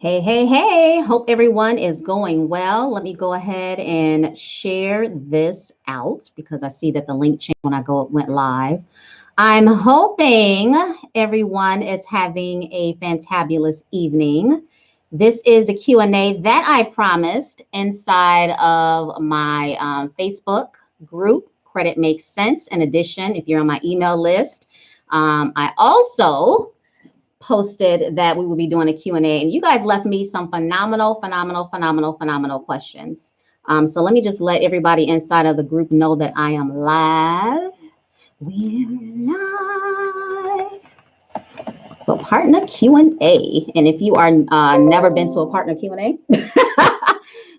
Hey, hey, hey. Hope everyone is going well. Let me go ahead and share this out because I see that the link changed when I went live. I'm hoping everyone is having a fantabulous evening. This is a Q&A that I promised inside of my Facebook group, Credit Makes Sense. In addition, if you're on my email list, I also posted that we will be doing a Q&A, and you guys left me some phenomenal questions. So let me just let everybody inside of the group know that I am live. We're live for partner Q&A. And if you are never been to a partner Q&A,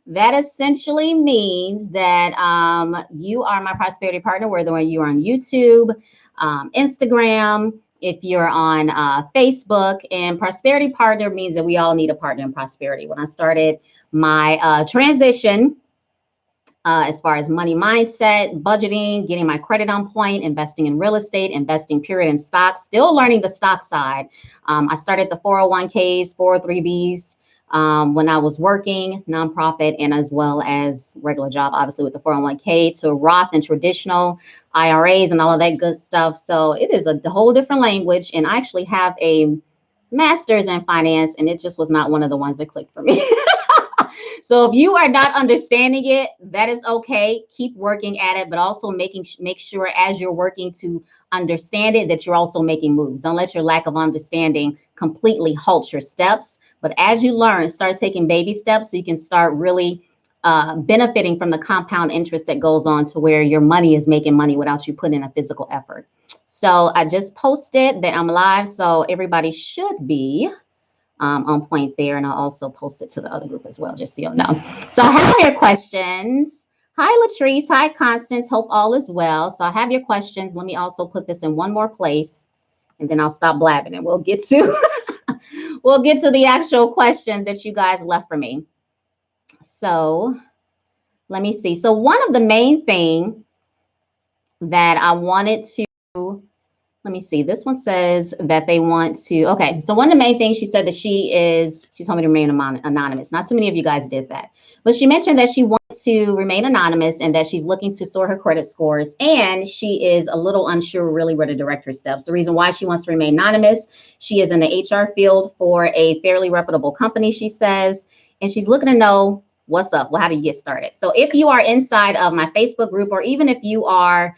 that essentially means that you are my prosperity partner, whether you're on YouTube, Instagram, if you're on Facebook. And prosperity partner means that we all need a partner in prosperity. When I started my transition, as far as money mindset, budgeting, getting my credit on point, investing in real estate, investing period in stocks, still learning the stock side. I started the 401ks, 403bs when I was working nonprofit and as well as regular job, obviously with the 401k, to Roth and traditional IRAs and all of that good stuff. So it is a whole different language. And I actually have a master's in finance, and it just was not one of the ones that clicked for me. So if you are not understanding it, that is okay. Keep working at it, but also make sure as you're working to understand it that you're also making moves. Don't let your lack of understanding completely halt your steps. But as you learn, start taking baby steps so you can start really benefiting from the compound interest that goes on to where your money is making money without you putting in a physical effort. So I just posted that I'm live, so everybody should be on point there. And I'll also post it to the other group as well, just so you'll know. So I have your questions. Hi, Latrice. Hi, Constance. Hope all is well. So I have your questions. Let me also put this in one more place, and then I'll stop blabbing and we'll get to the actual questions that you guys left for me. So let me see. So one of the main thing that I wanted to, let me see. This one says that they want to, okay. So one of the main things she said that she told me to remain anonymous. Not too many of you guys did that, but she mentioned that she wants to remain anonymous and that she's looking to soar her credit scores. And she is a little unsure really where to direct her steps. The reason why she wants to remain anonymous, she is in the HR field for a fairly reputable company, she says, and she's looking to know what's up. Well, how do you get started? So if you are inside of my Facebook group, or even if you are,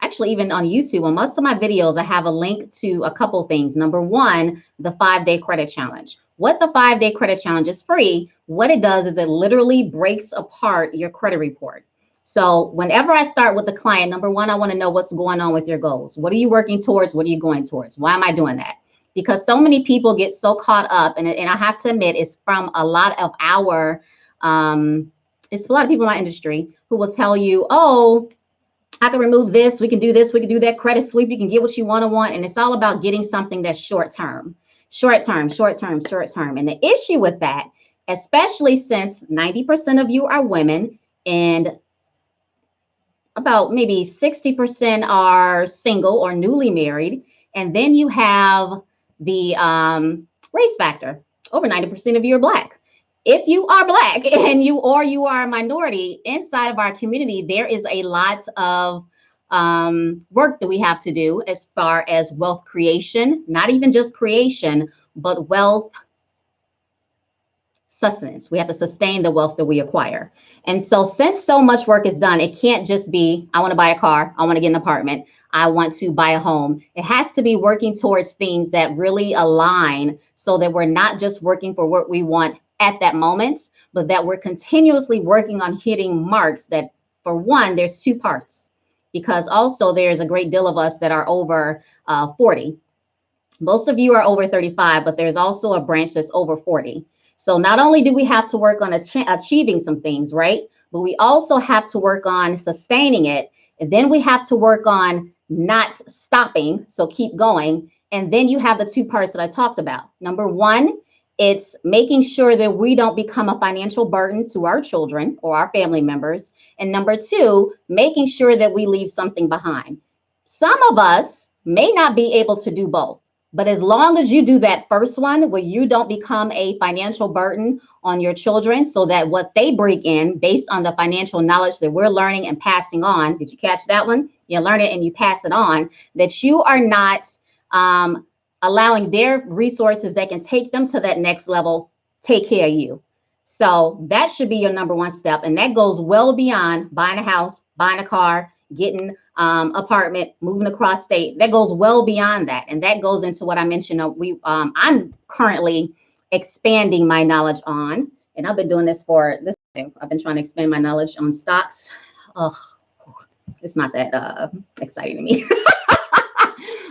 actually, even on YouTube, on most of my videos, I have a link to a couple things. Number one, the 5-day credit challenge. What the 5-day credit challenge is free. What it does is it literally breaks apart your credit report. So whenever I start with the client, number one, I want to know what's going on with your goals. What are you working towards? What are you going towards? Why am I doing that? Because so many people get so caught up, and I have to admit, it's from a lot of our, it's a lot of people in my industry who will tell you, oh, I can remove this, we can do this, we can do that, credit sweep, you can get what you want. And it's all about getting something that's short term. And the issue with that, especially since 90% of you are women and about maybe 60% are single or newly married, and then you have the race factor. Over 90% of you are Black. If you are Black and you are a minority inside of our community, there is a lot of work that we have to do as far as wealth creation, not even just creation, but wealth sustenance. We have to sustain the wealth that we acquire. And so since so much work is done, it can't just be, I want to buy a car, I want to get an apartment, I want to buy a home. It has to be working towards things that really align so that we're not just working for what we want at that moment, but that we're continuously working on hitting marks that, for one, there's two parts, because also there's a great deal of us that are over 40. Most of you are over 35, but there's also a branch that's over 40. So not only do we have to work on achieving some things, right? But we also have to work on sustaining it. And then we have to work on not stopping. So keep going. And then you have the two parts that I talked about. Number one, it's making sure that we don't become a financial burden to our children or our family members. And number two, making sure that we leave something behind. Some of us may not be able to do both. But as long as you do that first one, where you don't become a financial burden on your children, so that what they bring in based on the financial knowledge that we're learning and passing on, did you catch that one? You learn it and you pass it on, that you are not allowing their resources that can take them to that next level take care of you. So that should be your number one step. And that goes well beyond buying a house, buying a car, getting apartment, moving across state. That goes well beyond that. And that goes into what I mentioned. I'm currently expanding my knowledge on, and I've been doing this for this. I've been trying to expand my knowledge on stocks. Oh, it's not that exciting to me.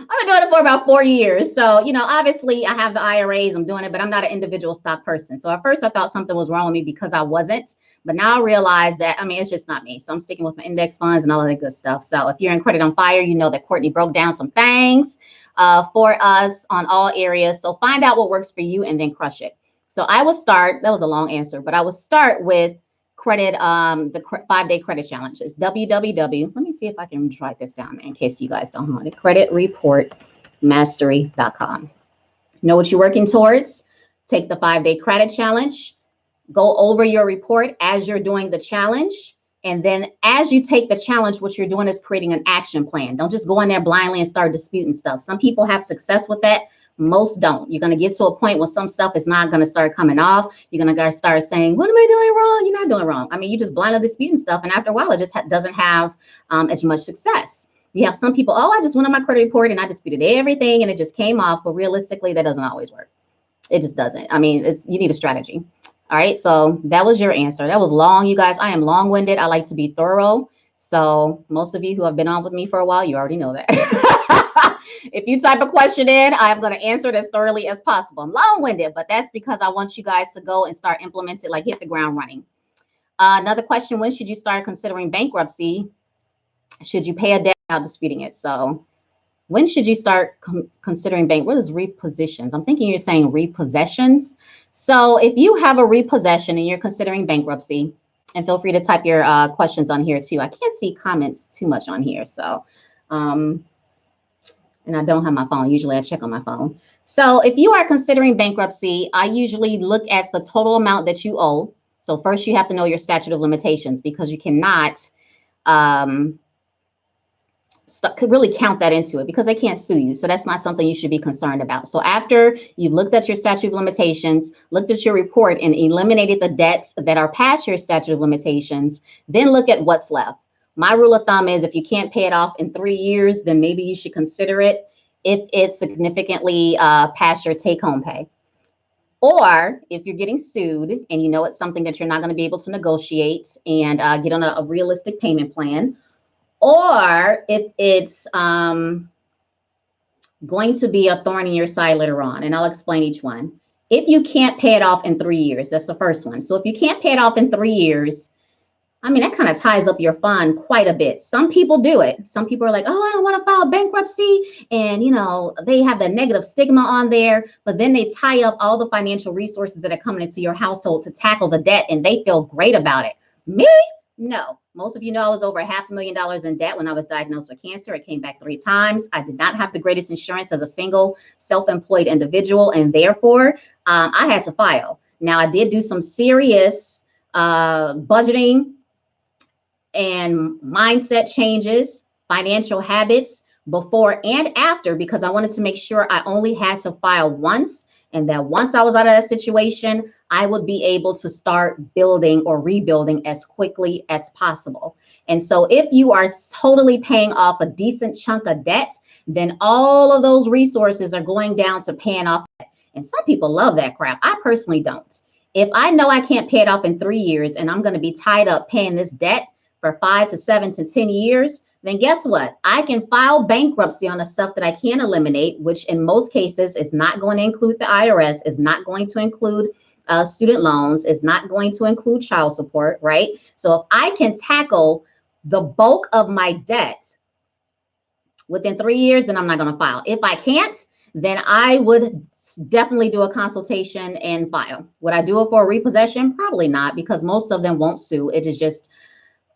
I've been doing it for about 4 years. So, obviously I have the IRAs, I'm doing it, but I'm not an individual stock person. So at first I thought something was wrong with me because I wasn't. But now I realize that, it's just not me. So I'm sticking with my index funds and all of that good stuff. So if you're in Credit on Fire, you know that Courtney broke down some things for us on all areas. So find out what works for you and then crush it. So I will start, that was a long answer, but I will start with credit, the 5-day credit challenge. It's www. Let me see if I can write this down in case you guys don't know it. Creditreportmastery.com. Know what you're working towards. Take the 5-day credit challenge. Go over your report as you're doing the challenge. And then as you take the challenge, what you're doing is creating an action plan. Don't just go in there blindly and start disputing stuff. Some people have success with that. Most don't. You're going to get to a point where some stuff is not going to start coming off. You're going to start saying, what am I doing wrong? You're not doing wrong. You just blindly disputing stuff. And after a while, it just doesn't have as much success. You have some people, I just went on my credit report and I disputed everything and it just came off. But realistically, that doesn't always work. It just doesn't. You need a strategy. All right. So that was your answer. That was long, you guys. I am long-winded. I like to be thorough. So most of you who have been on with me for a while, you already know that. If you type a question in, I'm going to answer it as thoroughly as possible. I'm long-winded, but that's because I want you guys to go and start implementing, like hit the ground running. Another question, when should you start considering bankruptcy? Should you pay a debt without disputing it? So when should you start considering bank? What is repossessions? I'm thinking you're saying repossessions. So if you have a repossession and you're considering bankruptcy, and feel free to type your questions on here too. I can't see comments too much on here. So, and I don't have my phone. Usually I check on my phone. So if you are considering bankruptcy, I usually look at the total amount that you owe. So first you have to know your statute of limitations, because you cannot could really count that into it because they can't sue you. So that's not something you should be concerned about. So after you've looked at your statute of limitations, looked at your report and eliminated the debts that are past your statute of limitations, then look at what's left. My rule of thumb is if you can't pay it off in 3 years, then maybe you should consider it if it's significantly past your take-home pay. Or if you're getting sued and you know it's something that you're not going to be able to negotiate and get on a realistic payment plan. Or if it's going to be a thorn in your side later on, and I'll explain each one. If you can't pay it off in 3 years, that's the first one. So if you can't pay it off in 3 years, that kind of ties up your fund quite a bit. Some people do it. Some people are like, I don't want to file bankruptcy. And, they have the negative stigma on there, but then they tie up all the financial resources that are coming into your household to tackle the debt, and they feel great about it. Me? No. Most of you know I was over $500,000 in debt when I was diagnosed with cancer. It came back 3 times. I did not have the greatest insurance as a single self-employed individual, and therefore I had to file. Now, I did do some serious budgeting and mindset changes, financial habits before and after, because I wanted to make sure I only had to file once, and that once I was out of that situation, I would be able to start building or rebuilding as quickly as possible. And so if you are totally paying off a decent chunk of debt, then all of those resources are going down to paying off debt. And some people love that crap. I personally don't. If I know I can't pay it off in 3 years and I'm going to be tied up paying this debt for 5 to 7 to 10 years, then guess what? I can file bankruptcy on the stuff that I can eliminate, which in most cases is not going to include the IRS, is not going to include student loans, is not going to include child support, right? So if I can tackle the bulk of my debt within 3 years, then I'm not going to file. If I can't, then I would definitely do a consultation and file. Would I do it for a repossession? Probably not, because most of them won't sue. It is just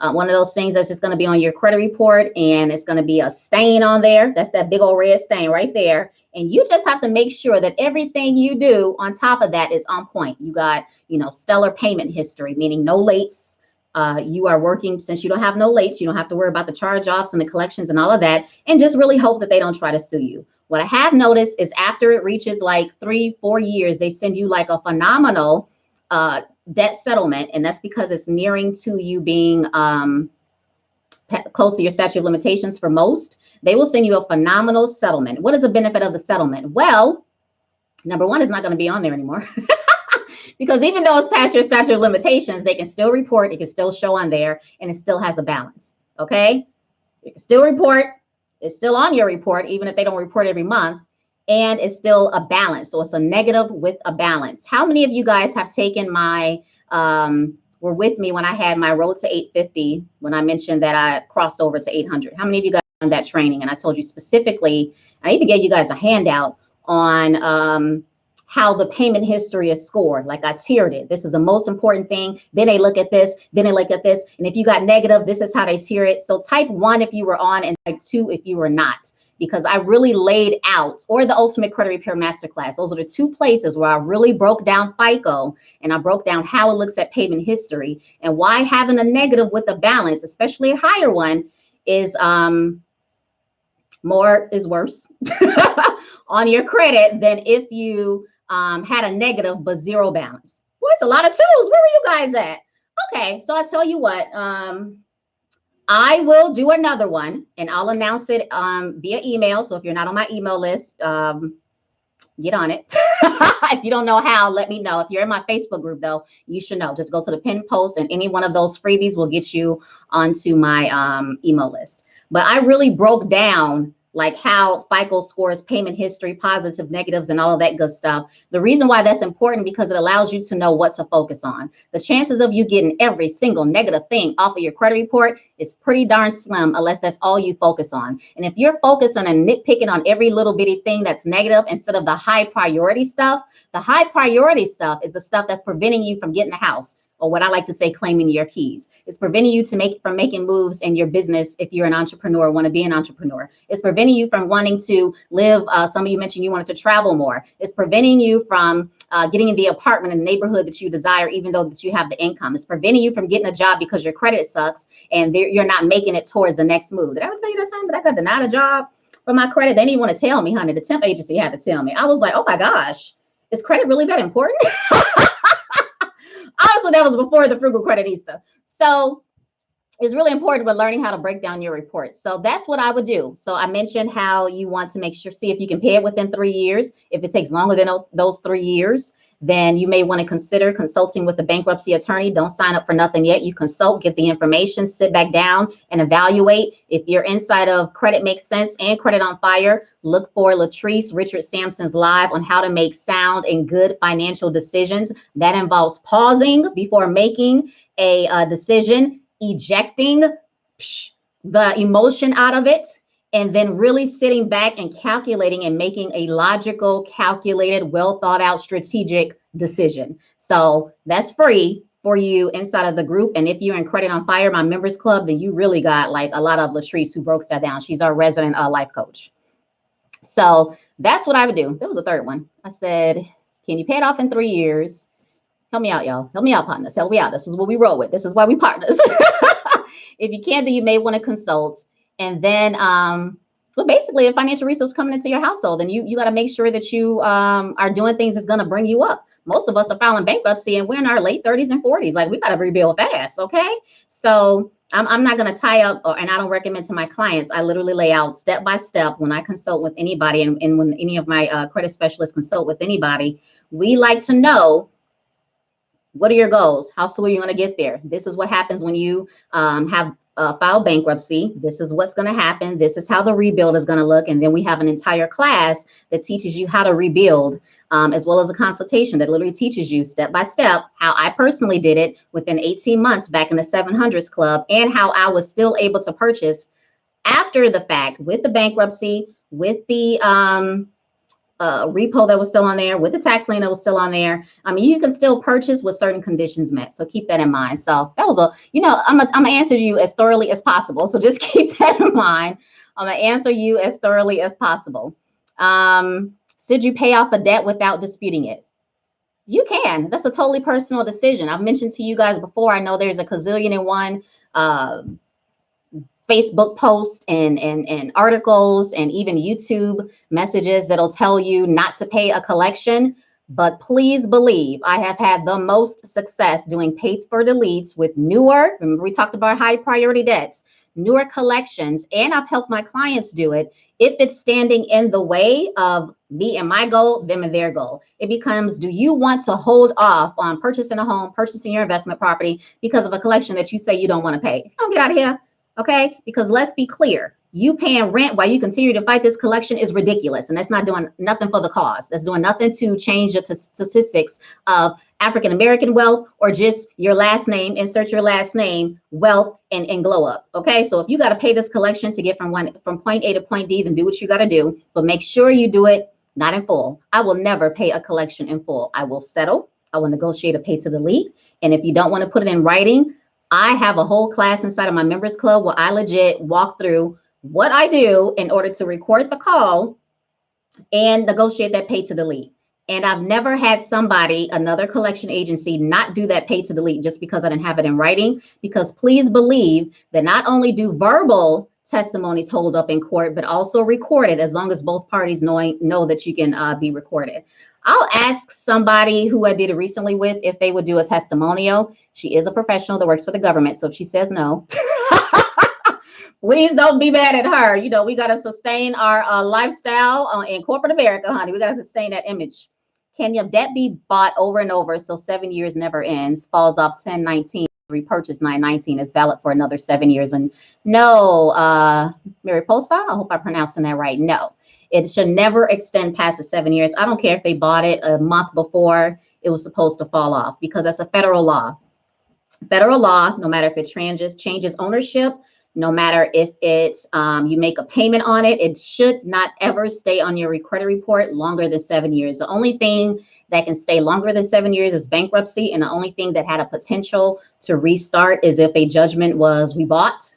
one of those things that's just going to be on your credit report, and it's going to be a stain on there. That's that big old red stain right there. And you just have to make sure that everything you do on top of that is on point. You got, stellar payment history, meaning no lates. You are working, since you don't have no lates, you don't have to worry about the charge-offs and the collections and all of that, and just really hope that they don't try to sue you. What I have noticed is after it reaches like 3-4 years, they send you like a phenomenal debt settlement, and that's because it's nearing to you being close to your statute of limitations for most. They will send you a phenomenal settlement. What is the benefit of the settlement? Well, number one, it's not going to be on there anymore. Because even though it's past your statute of limitations, they can still report, it can still show on there, and it still has a balance. Okay? You can still report, it's still on your report, even if they don't report every month, and it's still a balance. So it's a negative with a balance. How many of you guys have taken my, were with me when I had my road to 850, when I mentioned that I crossed over to 800? How many of you guys done that training? And I told you specifically, I even gave you guys a handout on how the payment history is scored. Like I tiered it. This is the most important thing. Then they look at this, then they look at this. And if you got negative, this is how they tier it. So type 1 if you were on, and type 2 if you were not, because I really laid out, or the Ultimate Credit Repair Masterclass. Those are the 2 places where I really broke down FICO, and I broke down how it looks at payment history, and why having a negative with a balance, especially a higher one, is more is worse on your credit than if you had a negative but zero balance. Well, it's a lot of 2s. Where were you guys at? Okay, so I tell you what, I will do another one, and I'll announce it via email. So if you're not on my email list, get on it. If you don't know how, let me know. If you're in my Facebook group, though, you should know. Just go to the pinned post, and any one of those freebies will get you onto my email list. But I really broke down like how FICO scores payment history, positive, negatives, and all of that good stuff. The reason why that's important, because it allows you to know what to focus on. The chances of you getting every single negative thing off of your credit report is pretty darn slim, unless that's all you focus on. And if you're focusing and nitpicking on every little bitty thing that's negative instead of the high priority stuff, the high priority stuff is the stuff that's preventing you from getting the house, or what I like to say, claiming your keys. It's preventing you from making moves in your business if you're an entrepreneur, want to be an entrepreneur. It's preventing you from wanting to live. Some of you mentioned you wanted to travel more. It's preventing you from getting in the apartment in the neighborhood that you desire, even though that you have the income. It's preventing you from getting a job because your credit sucks and you're not making it towards the next move. Did I ever tell you that time that I got denied a job for my credit? They didn't even want to tell me, honey. The temp agency had to tell me. I was like, oh my gosh, is credit really that important? Also, that was before the frugal creditista. So it's really important with learning how to break down your reports. So that's what I would do. So I mentioned how you want to make sure, see if you can pay it within 3 years. If it takes longer than those 3 years, then you may want to consider consulting with a bankruptcy attorney. Don't sign up for nothing yet. You consult, get the information, sit back down and evaluate. If your insight of Credit Makes Sense and Credit on Fire, look for Latrice Richard Sampson's live on how to make sound and good financial decisions. That involves pausing before making a decision, ejecting the emotion out of it, and then really sitting back and calculating and making a logical, calculated, well thought out, strategic decision. So that's free for you inside of the group. And if you're in Credit on Fire, my members club, then you really got like a lot of Latrice who broke that down. She's our resident life coach. So that's what I would do. There was a third one. I said, can you pay it off in 3 years? Help me out, y'all. Help me out, partners. Help me out. This is what we roll with. This is why we partners. If you can, then you may want to consult. And then, well, basically, a financial resource coming into your household, and you got to make sure that you are doing things that's going to bring you up. Most of us are filing bankruptcy, and we're in our late 30s and 40s. Like, we got to rebuild fast, okay? So I'm not going to tie up, and I don't recommend to my clients. I literally lay out step by step when I consult with anybody, and when any of my credit specialists consult with anybody. We like to know, what are your goals? How soon are you going to get there? This is what happens when you have filed bankruptcy. This is what's going to happen. This is how the rebuild is going to look. And then we have an entire class that teaches you how to rebuild, as well as a consultation that literally teaches you step by step how I personally did it within 18 months back in the 700s club, and how I was still able to purchase after the fact with the bankruptcy, with the repo that was still on there, with the tax lien that was still on there. I mean, you can still purchase with certain conditions met. So keep that in mind. So that was I'm gonna answer you as thoroughly as possible. So just keep that in mind. I'm gonna answer you as thoroughly as possible. Should you pay off a debt without disputing it? You can. That's a totally personal decision. I've mentioned to you guys before, I know there's a gazillion and one uh, Facebook posts and articles and even YouTube messages that'll tell you not to pay a collection. But please believe I have had the most success doing paid for deletes with newer, remember we talked about high priority debts, newer collections, and I've helped my clients do it if it's standing in the way of me and my goal, them and their goal. It becomes, do you want to hold off on purchasing a home, purchasing your investment property because of a collection that you say you don't want to pay? Don't get out of here. Okay, because let's be clear, you paying rent while you continue to fight this collection is ridiculous, and that's not doing nothing for the cause. That's doing nothing to change the statistics of African American wealth or just your last name, insert your last name, wealth, and glow up. Okay, so if you got to pay this collection to get from point A to point D, then do what you got to do, but make sure you do it not in full. I will never pay a collection in full. I will settle. I will negotiate a pay to delete, and if you don't want to put it in writing, I have a whole class inside of my members club where I legit walk through what I do in order to record the call and negotiate that pay to delete. And I've never had somebody, another collection agency, not do that pay to delete just because I didn't have it in writing. Because please believe that not only do verbal testimonies hold up in court, but also recorded, as long as both parties know that you can be recorded. I'll ask somebody who I did it recently with if they would do a testimonial. She is a professional that works for the government, so if she says no, please don't be mad at her. You know, we got to sustain our lifestyle in corporate America, honey. We got to sustain that image. Can your debt be bought over and over so 7 years never ends, falls off 1019, repurchase 919 is valid for another 7 years? And no, Mariposa, I hope I'm pronouncing that right. No, it should never extend past the 7 years. I don't care if they bought it a month before it was supposed to fall off, because that's a federal law. Federal law, no matter if it changes ownership, no matter if it's you make a payment on it, it should not ever stay on your credit report longer than 7 years. The only thing that can stay longer than 7 years is bankruptcy, and the only thing that had a potential to restart is if a judgment was rebought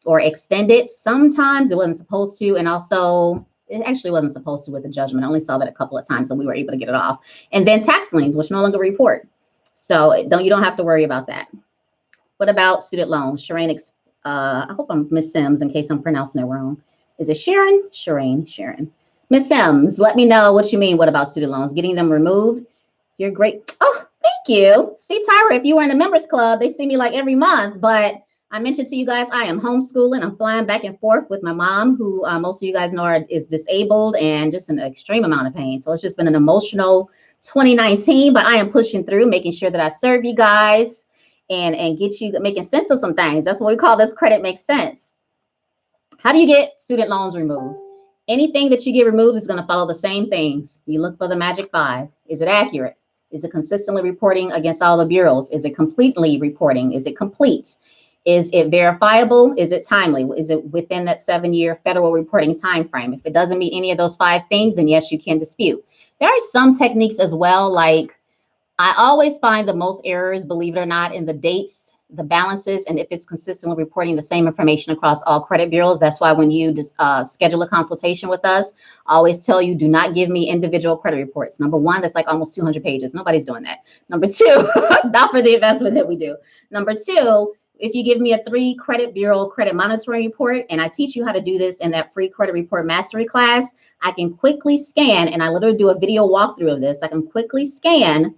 or extended. Sometimes it wasn't supposed to, and also it actually wasn't supposed to with the judgment. I only saw that a couple of times and we were able to get it off. And then tax liens, which no longer report. So you don't have to worry about that. What about student loans? Sharon, I hope I'm Miss Sims in case I'm pronouncing it wrong. Is it Sharon? Sharon. Miss Sims, let me know what you mean. What about student loans? Getting them removed? You're great. Oh, thank you. See, Tyra, if you were in the members club, they see me like every month. But I mentioned to you guys, I am homeschooling. I'm flying back and forth with my mom, who most of you guys know is disabled and just an extreme amount of pain. So it's just been an emotional 2019, but I am pushing through, making sure that I serve you guys and get you making sense of some things. That's what we call this credit makes sense. How do you get student loans removed? Anything that you get removed is going to follow the same things. You look for the magic 5. Is it accurate? Is it consistently reporting against all the bureaus? Is it completely reporting? Is it complete? Is it verifiable? Is it timely? Is it within that 7-year federal reporting time frame? If it doesn't meet any of those 5 things, then yes, you can dispute. There are some techniques as well, like I always find the most errors, believe it or not, in the dates, the balances, and if it's consistently reporting the same information across all credit bureaus. That's why when you schedule a consultation with us, I always tell you, do not give me individual credit reports. Number one, that's like almost 200 pages. Nobody's doing that. Number two, not for the investment that we do. Number two, if you give me a 3 credit bureau credit monitoring report, and I teach you how to do this in that free credit report mastery class, I can quickly scan, and I literally do a video walkthrough of this. I can quickly scan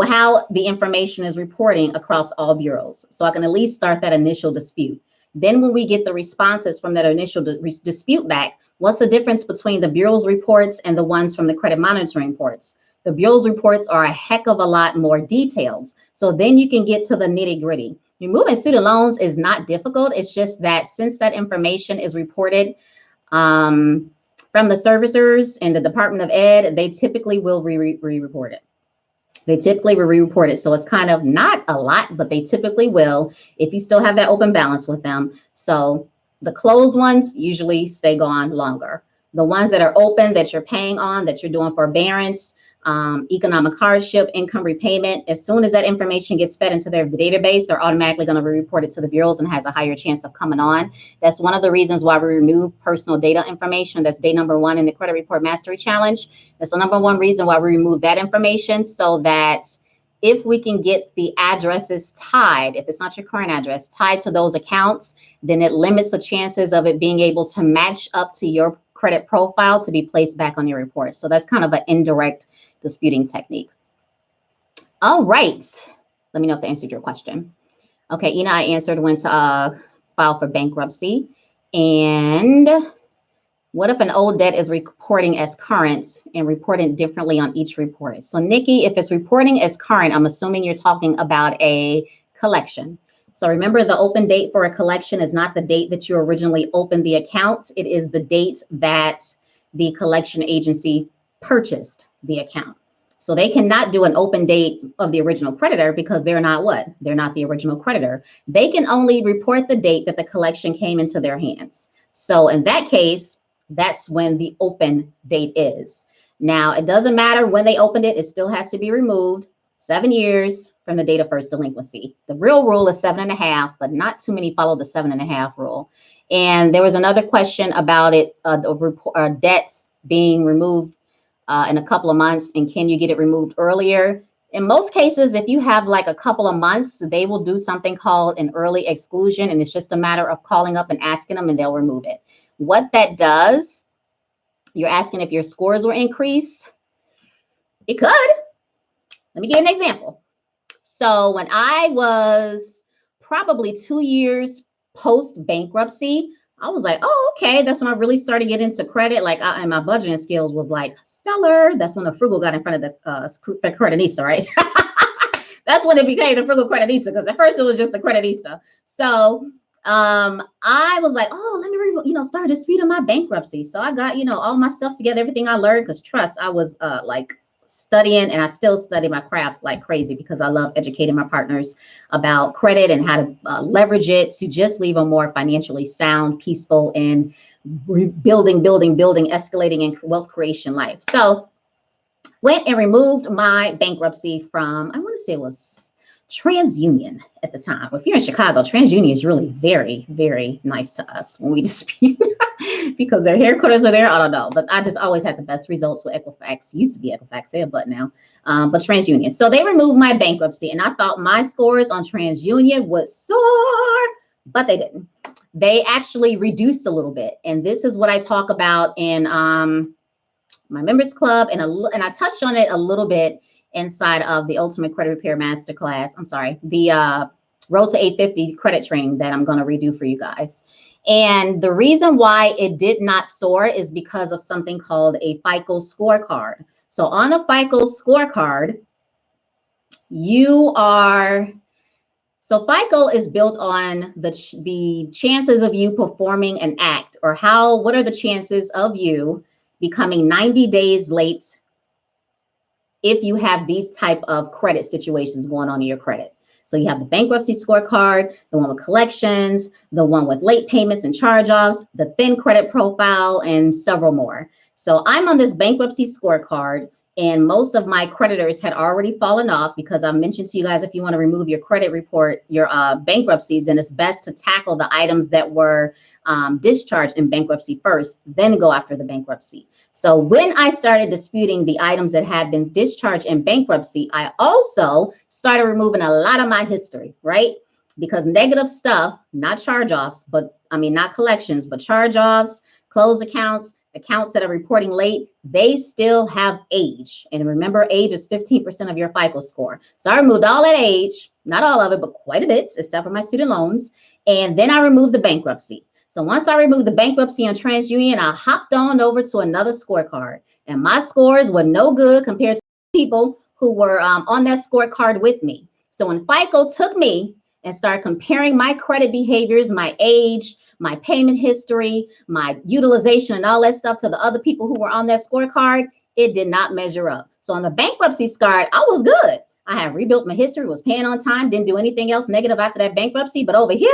how the information is reporting across all bureaus. So I can at least start that initial dispute. Then when we get the responses from that initial dispute back, what's the difference between the bureau's reports and the ones from the credit monitoring reports? The bureau's reports are a heck of a lot more detailed. So then you can get to the nitty gritty. Removing student loans is not difficult. It's just that since that information is reported from the servicers and the Department of Ed, they typically will re-report it. They typically will re-report it. So it's kind of not a lot, but they typically will if you still have that open balance with them. So the closed ones usually stay gone longer. The ones that are open, that you're paying on, that you're doing forbearance, economic hardship, income repayment. As soon as that information gets fed into their database, they're automatically going to be reported to the bureaus and has a higher chance of coming on. That's one of the reasons why we remove personal data information. That's day number 1 in the Credit Report Mastery Challenge. That's the number 1 reason why we remove that information, so that if we can get the addresses tied, if it's not your current address, tied to those accounts, then it limits the chances of it being able to match up to your credit profile to be placed back on your report. So that's kind of an indirect disputing technique. All right. Let me know if that answered your question. Okay, Ina, I answered when to file for bankruptcy. And what if an old debt is reporting as current and reporting differently on each report? So Nikki, if it's reporting as current, I'm assuming you're talking about a collection. So remember, the open date for a collection is not the date that you originally opened the account. It is the date that the collection agency purchased the account. So they cannot do an open date of the original creditor because they're not what? They're not the original creditor. They can only report the date that the collection came into their hands. So in that case, that's when the open date is. Now, it doesn't matter when they opened it. It still has to be removed 7 years from the date of first delinquency. The real rule is 7.5, but not too many follow the 7.5 rule. And there was another question about it, debts being removed in a couple of months, and can you get it removed earlier? In most cases, if you have like a couple of months, they will do something called an early exclusion, and it's just a matter of calling up and asking them, and they'll remove it. What that does, you're asking if your scores will increase. It could. Let me give you an example. So when I was probably 2 years post bankruptcy, I was like, oh, okay. That's when I really started getting into credit. Like, and my budgeting skills was like stellar. That's when the frugal got in front of the creditista, right? That's when it became the frugal creditista, because at first it was just a creditista. So I was like, oh, let me, start disputing my bankruptcy. So I got, all my stuff together, everything I learned, because trust, I was like studying, and I still study my craft like crazy because I love educating my partners about credit and how to leverage it to just leave them more financially sound, peaceful, and building, escalating in wealth creation life. So went and removed my bankruptcy from, I want to say it was TransUnion at the time. If you're in Chicago, TransUnion is really very, very nice to us when we dispute because their headquarters are there. I don't know, but I just always had the best results with Equifax. Used to be Equifax, say a but now, but TransUnion. So they removed my bankruptcy, and I thought my scores on TransUnion would soar, but they didn't. They actually reduced a little bit, and this is what I talk about in my members club, and I touched on it a little bit inside of the Ultimate Credit Repair Masterclass. I'm sorry, the Road to 850 credit training that I'm going to redo for you guys. And the reason why it did not soar is because of something called a FICO scorecard. So on a FICO scorecard, so FICO is built on the chances of you performing an act, or what are the chances of you becoming 90 days late if you have these type of credit situations going on in your credit. So you have the bankruptcy scorecard, the one with collections, the one with late payments and charge-offs, the thin credit profile, and several more. So I'm on this bankruptcy scorecard, and most of my creditors had already fallen off, because I mentioned to you guys, if you want to remove your credit report, your bankruptcies, then it's best to tackle the items that were discharged in bankruptcy first, then go after the bankruptcy. So when I started disputing the items that had been discharged in bankruptcy, I also started removing a lot of my history, right? Because negative stuff, not charge-offs, not collections, but charge-offs, closed accounts, accounts that are reporting late, they still have age. And remember, age is 15% of your FICO score. So I removed all that age, not all of it, but quite a bit, except for my student loans. And then I removed the bankruptcy. So once I removed the bankruptcy on TransUnion, I hopped on over to another scorecard, and my scores were no good compared to people who were on that scorecard with me. So when FICO took me and started comparing my credit behaviors, my age, my payment history, my utilization, and all that stuff to the other people who were on that scorecard, it did not measure up. So on the bankruptcy scorecard, I was good. I had rebuilt my history, was paying on time, didn't do anything else negative after that bankruptcy. But over here,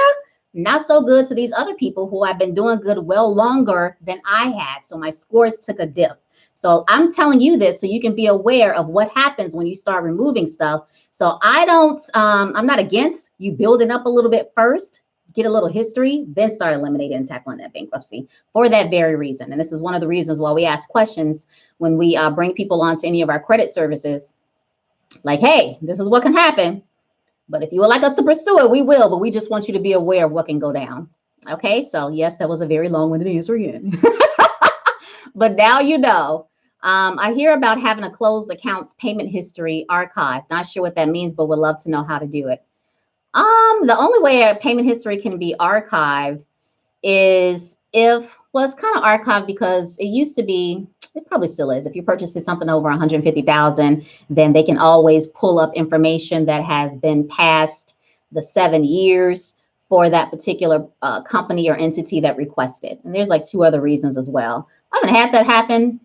not so good to these other people who have been doing good well longer than I had. So my scores took a dip. So I'm telling you this so you can be aware of what happens when you start removing stuff. So I'm not against you building up a little bit first, get a little history, then start eliminating and tackling that bankruptcy for that very reason. And this is one of the reasons why we ask questions when we bring people onto any of our credit services. Like, hey, this is what can happen. But if you would like us to pursue it, we will. But we just want you to be aware of what can go down. Okay, so yes, that was a very long-winded answer again. But now you know. I hear about having a closed accounts payment history archive. Not sure what that means, but would love to know how to do it. The only way a payment history can be archived is if, well, it's kind of archived because it used to be, it probably still is. If you're purchasing something over 150,000, then they can always pull up information that has been past the 7 years for that particular company or entity that requested. And there's like two other reasons as well. I haven't had that happen.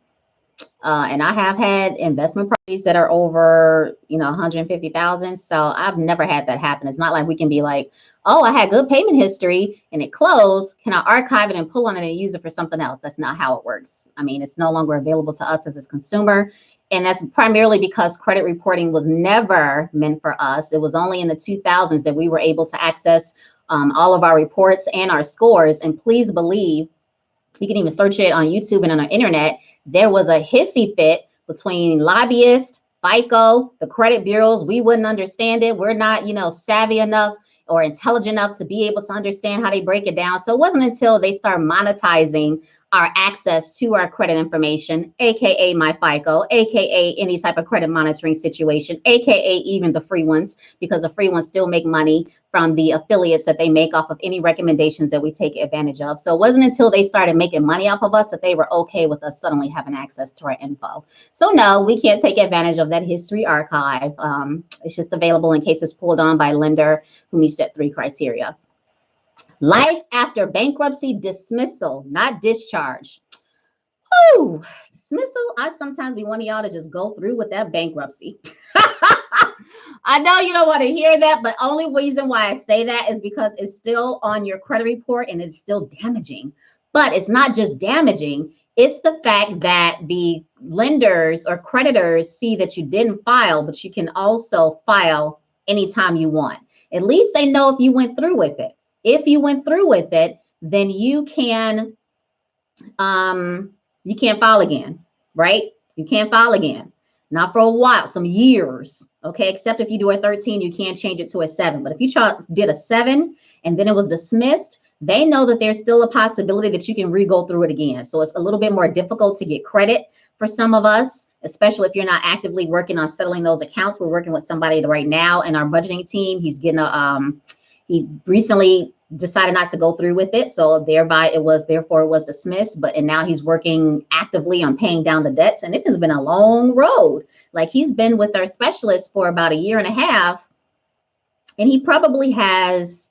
And I have had investment properties that are over, 150,000. So I've never had that happen. It's not like we can be like, oh, I had good payment history and it closed. Can I archive it and pull on it and use it for something else? That's not how it works. I mean, it's no longer available to us as a consumer. And that's primarily because credit reporting was never meant for us. It was only in the 2000s that we were able to access all of our reports and our scores. And please believe, you can even search it on YouTube and on the internet. There was a hissy fit between lobbyists, FICO, the credit bureaus. We wouldn't understand it. We're not, savvy enough or intelligent enough to be able to understand how they break it down. So it wasn't until they start monetizing our access to our credit information, aka my FICO, aka any type of credit monitoring situation, aka even the free ones, because the free ones still make money from the affiliates that they make off of any recommendations that we take advantage of. So it wasn't until they started making money off of us that they were okay with us suddenly having access to our info. So no, we can't take advantage of that history archive. It's just available in case it's pulled on by a lender who meets that 3 criteria. Life after bankruptcy dismissal, not discharge. Ooh, dismissal. I sometimes be wanting y'all to just go through with that bankruptcy. I know you don't want to hear that, but only reason why I say that is because it's still on your credit report and it's still damaging. But it's not just damaging, it's the fact that the lenders or creditors see that you didn't file, but you can also file anytime you want. At least they know if you went through with it. If you went through with it, then you can't file again, right? You can't file again. Not for a while, some years, okay? Except if you do a 13, you can't change it to a 7. But if you did a 7 and then it was dismissed, they know that there's still a possibility that you can re-go through it again. So it's a little bit more difficult to get credit for some of us, especially if you're not actively working on settling those accounts. We're working with somebody right now in our budgeting team. He's getting he recently decided not to go through with it, so therefore it was dismissed. And now he's working actively on paying down the debts, and it has been a long road. Like, he's been with our specialist for about a year and a half, and he probably has,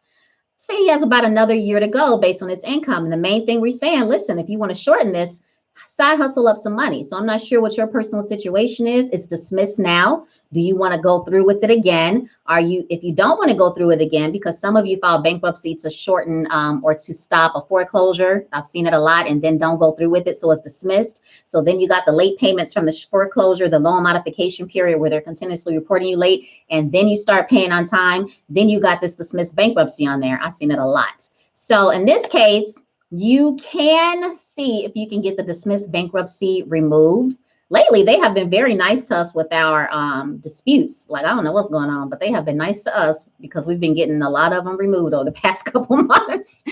say, he has about another year to go based on his income. And the main thing we're saying, listen, if you want to shorten this, side hustle up some money. So I'm not sure what your personal situation is. It's dismissed now. Do you want to go through with it again? If you don't want to go through it again, because some of you file bankruptcy to shorten or to stop a foreclosure. I've seen it a lot, and then don't go through with it. So it's dismissed. So then you got the late payments from the foreclosure, the loan modification period where they're continuously reporting you late, and then you start paying on time. Then you got this dismissed bankruptcy on there. I've seen it a lot. So in this case, you can see if you can get the dismissed bankruptcy removed. Lately, they have been very nice to us with our disputes. Like, I don't know what's going on, but they have been nice to us because we've been getting a lot of them removed over the past couple months.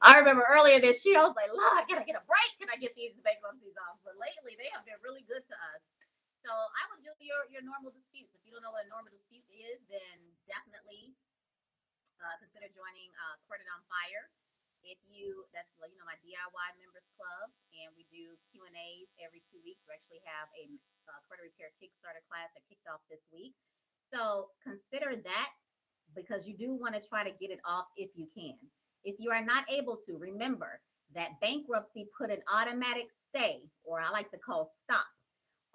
I remember earlier this year, I was like, Lord, can I get a break? Can I get these bankruptcies off? But lately, they have been really good to us. So I would do your normal disputes. If you don't know what a normal dispute is, then definitely consider joining Credit on Fire. That's my DIY members club, and we do Q&As every 2 weeks. We actually have a credit repair Kickstarter class that kicked off this week. So consider that, because you do want to try to get it off if you can. If you are not able to, remember that bankruptcy put an automatic stay, or I like to call stop,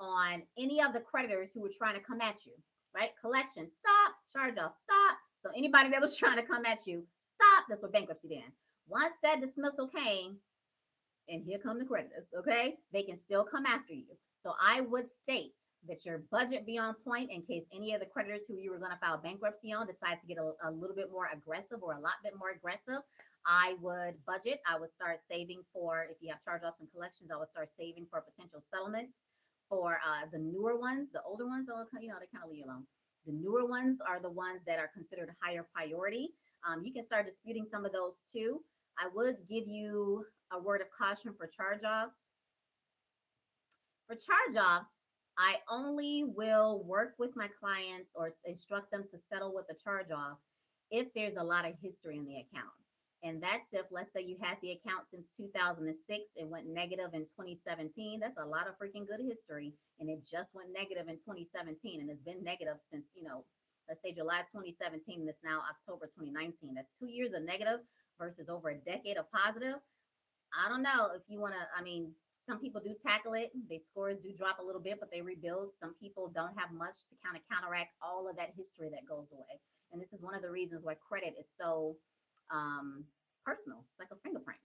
on any of the creditors who were trying to come at you, right? Collection, stop. Charge off, stop. So anybody that was trying to come at you, stop. That's what bankruptcy did. Once that dismissal came, and here come the creditors, okay? They can still come after you. So I would state that your budget be on point in case any of the creditors who you were going to file bankruptcy on decide to get a little bit more aggressive or a lot bit more aggressive. I would budget. I would start saving for, if you have charge offs and collections, I would start saving for potential settlements for the newer ones. The older ones, oh, they kind of leave you alone. The newer ones are the ones that are considered higher priority. You can start disputing some of those too. I would give you a word of caution for charge offs. For charge offs, I only will work with my clients or instruct them to settle with a charge off if there's a lot of history in the account. And that's if, let's say, you had the account since 2006, it went negative in 2017. That's a lot of freaking good history. And it just went negative in 2017. And it's been negative since, let's say July 2017, and it's now October 2019. That's 2 years of negative versus over a decade of positive. I don't know if you want to. I mean, some people do tackle it. Their scores do drop a little bit, but they rebuild. Some people don't have much to kind of counteract all of that history that goes away. And this is one of the reasons why credit is so um, personal. It's like a fingerprint.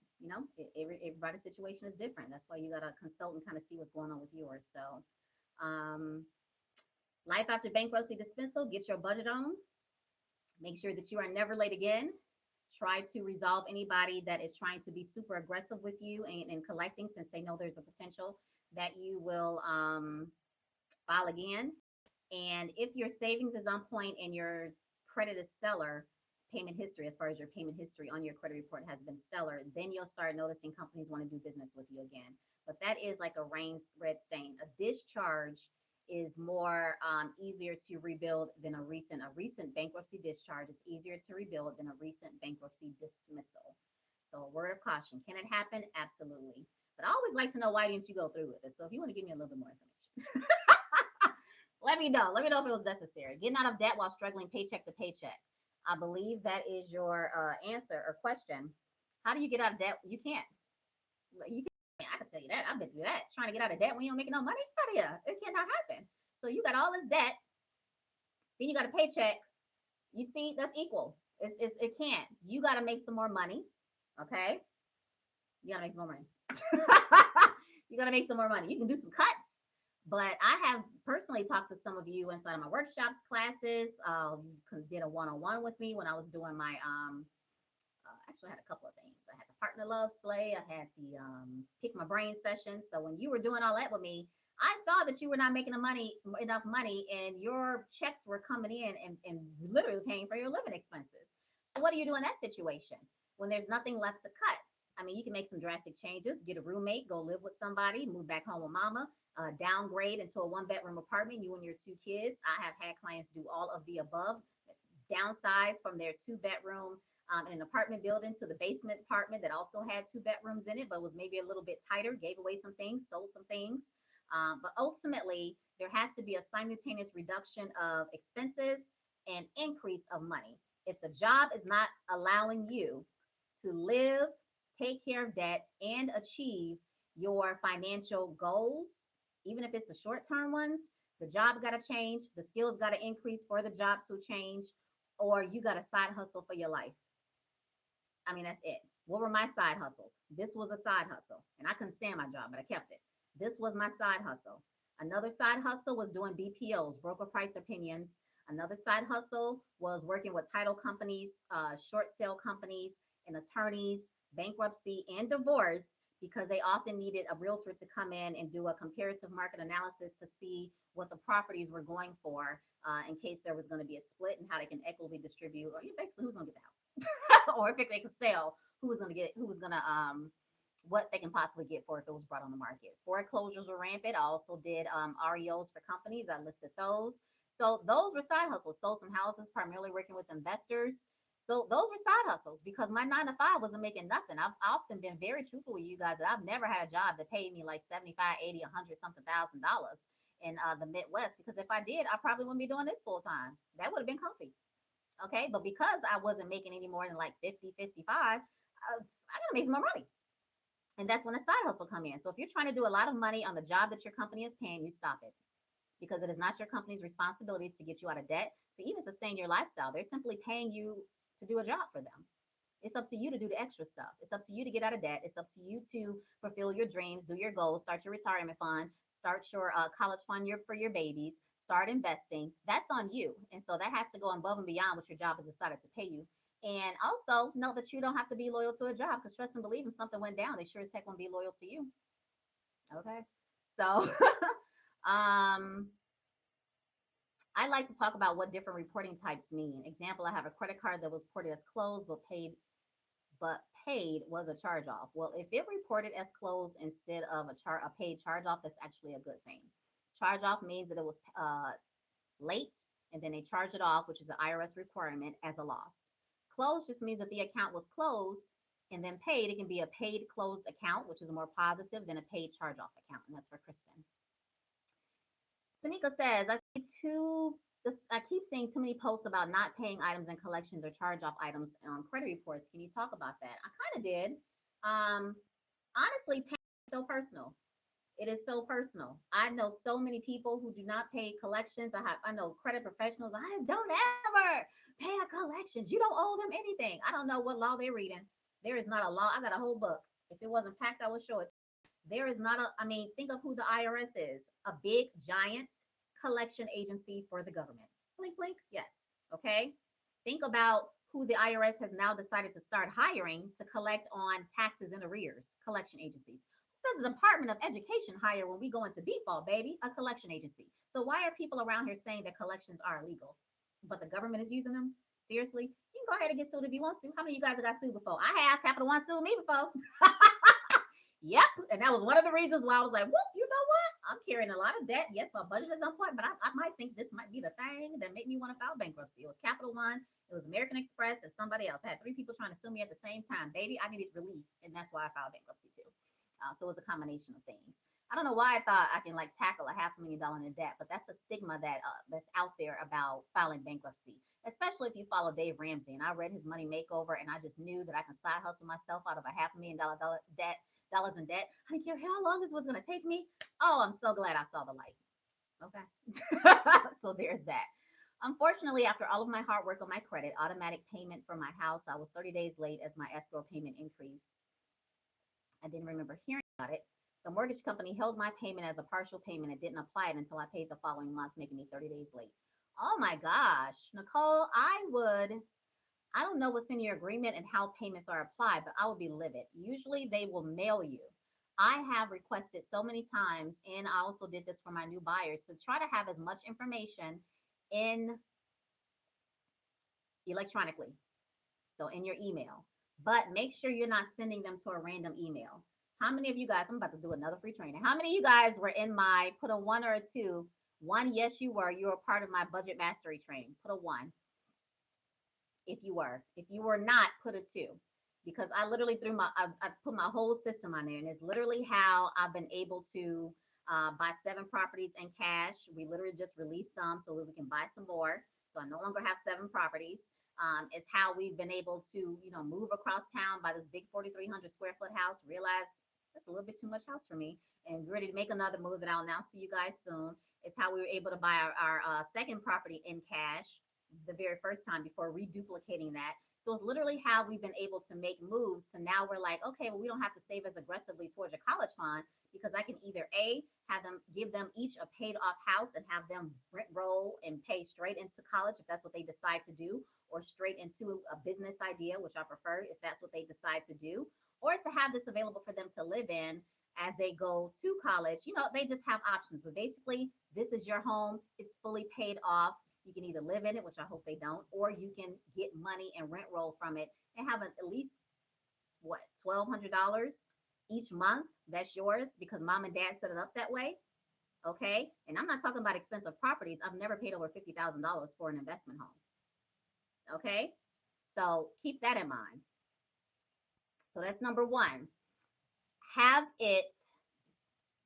Everybody's situation is different. That's why you got to consult and kind of see what's going on with yours. So, um, life after bankruptcy dismissal, get your budget on. Make sure that you are never late again. Try to resolve anybody that is trying to be super aggressive with you and collecting, since they know there's a potential that you will file again. And if your savings is on point and your credit is stellar, payment history, as far as your payment history on your credit report has been stellar, then you'll start noticing companies want to do business with you again. But that is like a rain red stain. A discharge is more easier to rebuild than a recent bankruptcy discharge is easier to rebuild than a recent bankruptcy dismissal. So a word of caution. Can it happen? Absolutely. But I always like to know, why didn't you go through with it? So if you want to give me a little bit more information, let me know. Let me know if it was necessary. Getting out of debt while struggling paycheck to paycheck. I believe that is your answer or question. How do you get out of debt? You can't. You can. I can tell you that. I've been through that. Trying to get out of debt when you don't make no money. Get out of here. It cannot happen. So you got all this debt, then you got a paycheck. You see, that's equal. It can't. You got to make some more money. Okay. You got to make some more money. You got to make some more money. You can do some cuts. But I have personally talked to some of you inside of my workshops, classes. Did a one-on-one with me when I was doing my actually I had a couple of things. I had the Partner Love Slay. I had the Pick My Brain session. So when you were doing all that with me, I saw that you were not making enough money, and your checks were coming in and literally paying for your living expenses. So what do you do in that situation when there's nothing left to cut? I mean, you can make some drastic changes, get a roommate, go live with somebody, move back home with mama, downgrade into a one-bedroom apartment, you and your two kids. I have had clients do all of the above, downsize from their two-bedroom in an apartment building to the basement apartment that also had two bedrooms in it, but was maybe a little bit tighter, gave away some things, sold some things. But ultimately, there has to be a simultaneous reduction of expenses and increase of money. If the job is not allowing you to live, take care of debt, and achieve your financial goals, even if it's the short term ones, the job got to change, the skills got to increase for the job to change, or you got a side hustle for your life. I mean, that's it. What were my side hustles? This was a side hustle, and I couldn't stand my job, but I kept it. This was my side hustle. Another side hustle was doing BPOs, broker price opinions. Another side hustle was working with title companies, short sale companies, and attorneys, bankruptcy and divorce, because they often needed a realtor to come in and do a comparative market analysis to see what the properties were going for in case there was going to be a split and how they can equitably distribute, or basically who's going to get the house. Or if they could sell, who was gonna what they can possibly get for if it was brought on the market. Foreclosures were rampant. I also did REOs for companies. I listed those. So those were side hustles. Sold some houses, primarily working with investors. So those were side hustles because my 9 to 5 wasn't making nothing. I've often been very truthful with you guys that I've never had a job that paid me like 75, 80, 100 something $1,000 in the Midwest, because if I did, I probably wouldn't be doing this full time. That would have been comfy. Okay. But because I wasn't making any more than like 50, 55, I gotta make some more money. And that's when the side hustle come in. So if you're trying to do a lot of money on the job that your company is paying you, stop it, because it is not your company's responsibility to get you out of debt, to even sustain your lifestyle. They're simply paying you to do a job for them. It's up to you to do the extra stuff. It's up to you to get out of debt. It's up to you to fulfill your dreams, do your goals, start your retirement fund, start your college fund for your babies, start investing. That's on you. And so that has to go above and beyond what your job has decided to pay you. And also know that you don't have to be loyal to a job because trust and believe if something went down, they sure as heck won't be loyal to you. Okay. So um I like to talk about what different reporting types mean. Example, I have a credit card that was reported as closed but paid was a charge off. Well, if it reported as closed instead of a paid charge off, that's actually a good thing. Charge off means that it was late and then they charge it off, which is an IRS requirement, as a loss. Closed just means that the account was closed and then paid. It can be a paid closed account, which is more positive than a paid charge off account, and that's for Kristen. Tamika says, I keep seeing too many posts about not paying items and collections or charge off items on credit reports. Can you talk about that? I kind of did. Um, Honestly, paying is so personal. It is so personal. I know so many people who do not pay collections. I know credit professionals. I don't ever pay a collections. You don't owe them anything. I don't know what law they're reading. There is not a law. I got a whole book. If it wasn't packed, I would show it. There is not a, I mean, think of who the IRS is, a big, giant collection agency for the government. Blink, blink, yes. Okay. Think about who the IRS has now decided to start hiring to collect on taxes and arrears, collection agencies. Who does the Department of Education hire when we go into default, baby? A collection agency. So why are people around here saying that collections are illegal, but the government is using them? Seriously? You can go ahead and get sued if you want to. How many of you guys have got sued before? I have. Capital One sued me before. Yep. And that was one of the reasons why I was like, whoop, you know what? I'm carrying a lot of debt. Yes, my budget is on point, but I might think this might be the thing that made me want to file bankruptcy. It was Capital One, it was American Express, and somebody else. I had three people trying to sue me at the same time. Baby, I needed relief, and that's why I filed bankruptcy too. So it was a combination of things. I don't know why I thought I can like tackle a $500,000 in debt, but that's the stigma that's out there about filing bankruptcy, especially if you follow Dave Ramsey. And I read his Money Makeover, and I just knew that I can side hustle myself out of a $500,000 debt dollars in debt. I didn't care how long this was going to take me. Oh, I'm so glad I saw the light. Okay. So there's that. Unfortunately, after all of my hard work on my credit, automatic payment for my house, I was 30 days late as my escrow payment increased. I didn't remember hearing about it. The mortgage company held my payment as a partial payment and didn't apply it until I paid the following month, making me 30 days late. Oh my gosh, Nicole, I don't know what's in your agreement and how payments are applied, but I will be livid. Usually they will mail you. I have requested so many times, and I also did this for my new buyers to try to have as much information in electronically, so in your email, but make sure you're not sending them to a random email. How many of you guys, I'm about to do another free training. How many of you guys were in my, put a one or a two? One, yes, you were. You were part of my budget mastery training. Put a one if you were. If you were not, put a two. Because I literally I put my whole system on there, and it's literally how I've been able to buy 7 properties in cash. We literally just released some so that we can buy some more. So I no longer have 7 properties. It's how we've been able to, move across town, buy this big 4,300 square foot house, realize that's a little bit too much house for me, and ready to make another move that I'll announce to you guys soon. It's how we were able to buy our second property in cash the very first time before reduplicating that. So it's literally how we've been able to make moves. So now we're like, okay, well, we don't have to save as aggressively towards a college fund because I can either have them give them each a paid off house and have them rent roll and pay straight into college if that's what they decide to do, or straight into a business idea, which I prefer if that's what they decide to do, or to have this available for them to live in as they go to college. They just have options. But basically, this is your home. It's fully paid off. You can either live in it, which I hope they don't, or you can get money and rent roll from it and have at least what, $1,200 each month. That's yours because mom and dad set it up that way. Okay. And I'm not talking about expensive properties. I've never paid over $50,000 for an investment home. Okay. So keep that in mind. So that's number one. Have it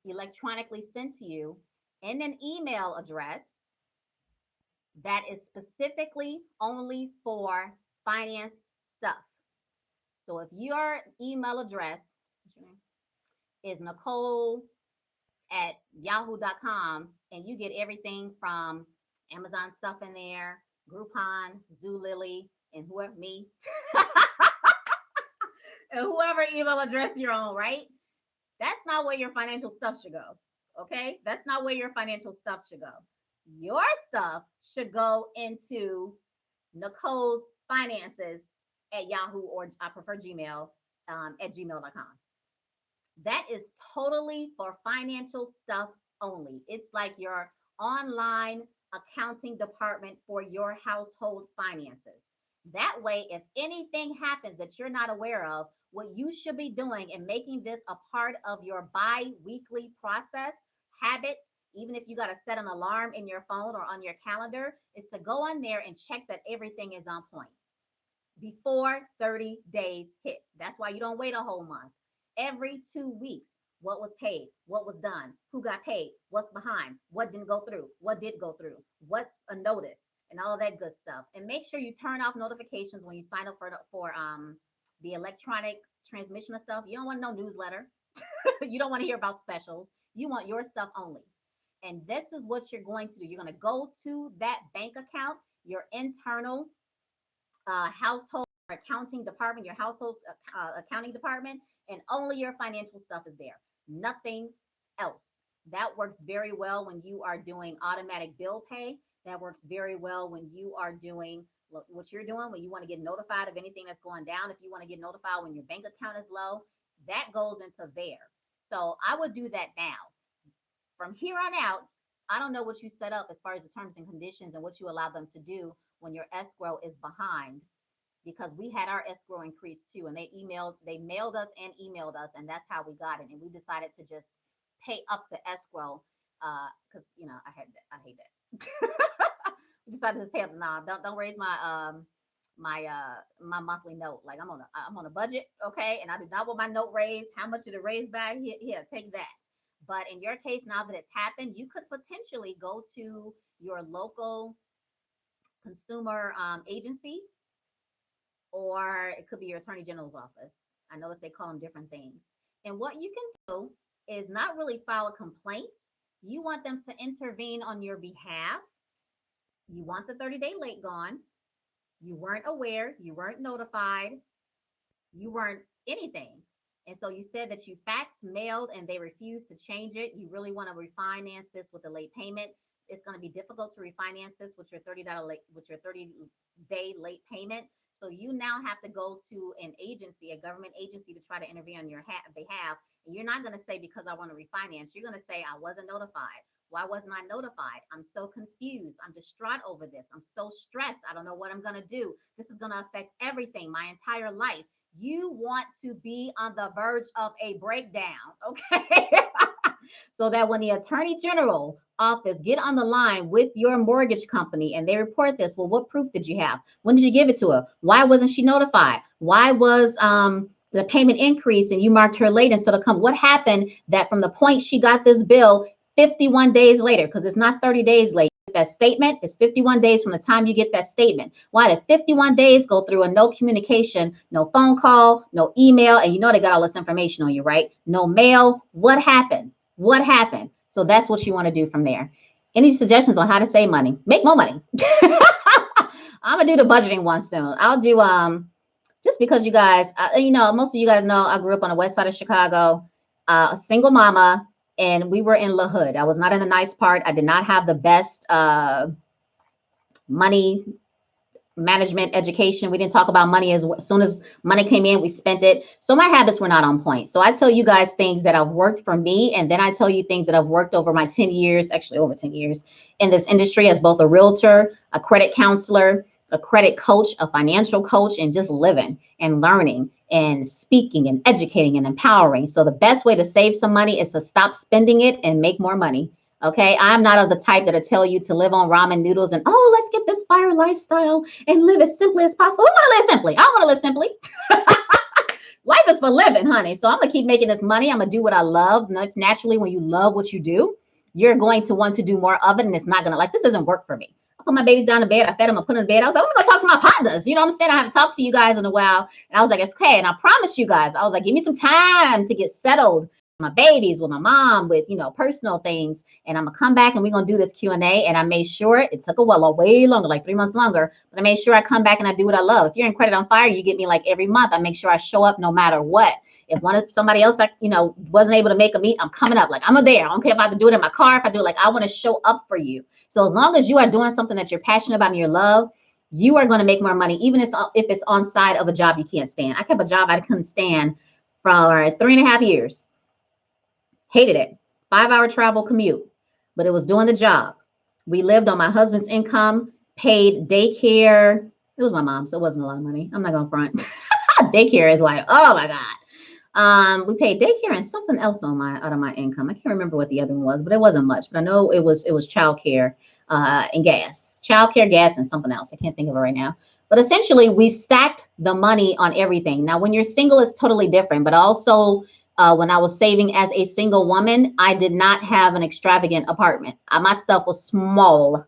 electronically sent to you in an email address that is specifically only for finance stuff. So if your email address is Nicole at yahoo.com and you get everything from Amazon stuff in there, Groupon, Zulily, and whoever me, and whoever email address you're on, right? That's not where your financial stuff should go. Okay, that's not where your financial stuff should go. Your stuff should go into Nicole's finances at Yahoo, or I prefer Gmail, at gmail.com. That is totally for financial stuff only. It's like your online accounting department for your household finances. That way, if anything happens that you're not aware of, what you should be doing and making this a part of your bi weekly process habits, even if you got to set an alarm in your phone or on your calendar, is to go on there and check that everything is on point before 30 days hit. That's why you don't wait a whole month. Every 2 weeks, what was paid, what was done, who got paid, what's behind, what didn't go through, what did go through, what's a notice, and all of that good stuff. And make sure you turn off notifications when you sign up for the electronic transmission of stuff. You don't want no newsletter. You don't want to hear about specials. You want your stuff only. And this is what you're going to do. You're going to go to that bank account, your internal household accounting department, your household accounting department, and only your financial stuff is there. Nothing else. That works very well when you are doing automatic bill pay. That works very well when you are doing what you're doing, when you want to get notified of anything that's going down. If you want to get notified when your bank account is low, that goes into there. So I would do that now. From here on out, I don't know what you set up as far as the terms and conditions and what you allow them to do when your escrow is behind, because we had our escrow increase too, and they mailed us and emailed us, and that's how we got it. And we decided to just pay up the escrow because I hate that. We decided to pay up. Nah, don't raise my monthly note. Like I'm on a budget, okay, and I do not want my note raised. How much did it raise by? Here, take that. But in your case, now that it's happened, you could potentially go to your local consumer agency, or it could be your attorney general's office. I notice they call them different things. And what you can do is not really file a complaint. You want them to intervene on your behalf. You want the 30-day late gone. You weren't aware, you weren't notified, you weren't anything. And so you said that you faxed, mailed, and they refused to change it. You really want to refinance this with a late payment. It's going to be difficult to refinance this with your $30 late payment. So you now have to go to an agency, a government agency, to try to intervene on your behalf. And you're not going to say, because I want to refinance. You're going to say, I wasn't notified. Why wasn't I notified? I'm so confused. I'm distraught over this. I'm so stressed. I don't know what I'm going to do. This is going to affect everything, my entire life. You want to be on the verge of a breakdown, okay? So that when the attorney general office get on the line with your mortgage company and they report this, well, what proof did you have? When did you give it to her? Why wasn't she notified? Why was the payment increase and you marked her late instead of come? What happened that from the point she got this bill 51 days later, because it's not 30 days late. That statement is 51 days from the time you get that statement. Why did 51 days go through and no communication, no phone call, no email? And you know they got all this information on you, right? No mail. What happened? What happened? So that's what you want to do from there. Any suggestions on how to save money? Make more money. I'm gonna do the budgeting one soon. I'll do just because you guys, most of you guys know I grew up on the west side of Chicago, a single mama, and we were in La Hood. I was not in the nice part. I did not have the best money management education. We didn't talk about money as soon as money came in, we spent it. So my habits were not on point. So I tell you guys things that have worked for me, and then I tell you things that have worked over my 10 years, actually over 10 years in this industry as both a realtor, a credit counselor, a credit coach, a financial coach, and just living and learning and speaking and educating and empowering. So the best way to save some money is to stop spending it and make more money. Okay, I'm not of the type that'll tell you to live on ramen noodles and, oh, let's get this fire lifestyle and live as simply as possible. I want to live simply. I want to live simply. Life is for living, honey. So I'm going to keep making this money. I'm going to do what I love. Naturally, when you love what you do, you're going to want to do more of it. And it's not going to, like, this doesn't work for me. I put my babies down in bed. I fed them. I put them in bed. I was like, I'm going to talk to my partners. You know what I'm saying? I haven't talked to you guys in a while. And I was like, it's okay. And I promise you guys, I was like, give me some time to get settled. My babies, with my mom, with personal things, and I'm gonna come back and we're gonna do this Q&A. And I made sure it took a way longer, like 3 months longer, but I made sure I come back and I do what I love. If you're in Credit on Fire, you get me like every month. I make sure I show up no matter what. If somebody else, like, wasn't able to make a meet, I'm coming up. Like, I'm there. I don't care if I have to do it in my car. If I do it, like, I want to show up for you. So as long as you are doing something that you're passionate about and you love, you are going to make more money, even if it's on side of a job you can't stand. I kept a job I couldn't stand for 3.5 years. Hated it. 5-hour travel commute, but it was doing the job. We lived on my husband's income, paid daycare. It was my mom, so it wasn't a lot of money. I'm not going to front. Daycare is like, oh my God. We paid daycare and something else out of my income. I can't remember what the other one was, but it wasn't much. But I know it was childcare and gas. Childcare, gas, and something else. I can't think of it right now. But essentially, we stacked the money on everything. Now, when you're single, it's totally different. But also, when I was saving as a single woman, I did not have an extravagant apartment. My stuff was small.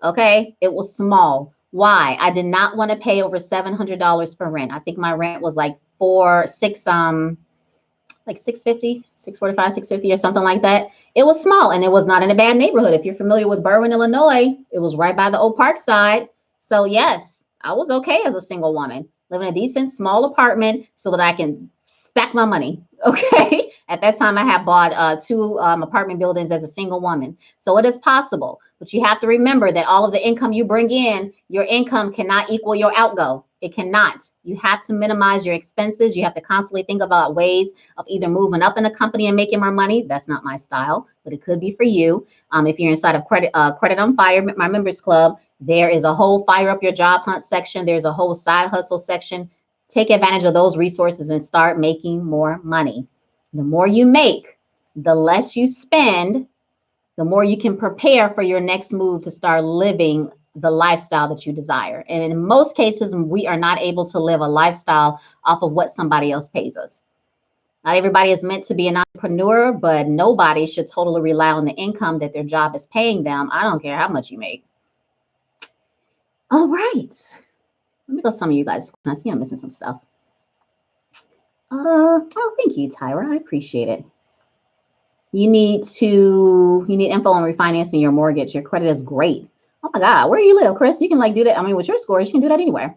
Okay, it was small. Why? I did not want to pay over $700 for rent. I think my rent was like 650, 645, 650 or something like that. It was small and it was not in a bad neighborhood. If you're familiar with Berwyn, Illinois, it was right by the old Park side. So yes, I was okay as a single woman, living in a decent small apartment so that I can stack my money. Okay. At that time, I had bought 2 apartment buildings as a single woman. So it is possible, but you have to remember that all of the income you bring in, your income cannot equal your outgo. It cannot. You have to minimize your expenses. You have to constantly think about ways of either moving up in a company and making more money. That's not my style, but it could be for you. If you're inside of Credit on Fire, my members club, there is a whole fire up your job hunt section. There's a whole side hustle section. Take advantage of those resources and start making more money. The more you make, the less you spend, the more you can prepare for your next move to start living the lifestyle that you desire. And in most cases, we are not able to live a lifestyle off of what somebody else pays us. Not everybody is meant to be an entrepreneur, but nobody should totally rely on the income that their job is paying them. I don't care how much you make. All right. Let me go some of you guys. I see I'm missing some stuff. Oh, thank you, Tyra. I appreciate it. You need info on refinancing your mortgage. Your credit is great. Oh my God, where do you live, Chris? You can do that. I mean, with your scores, you can do that anywhere.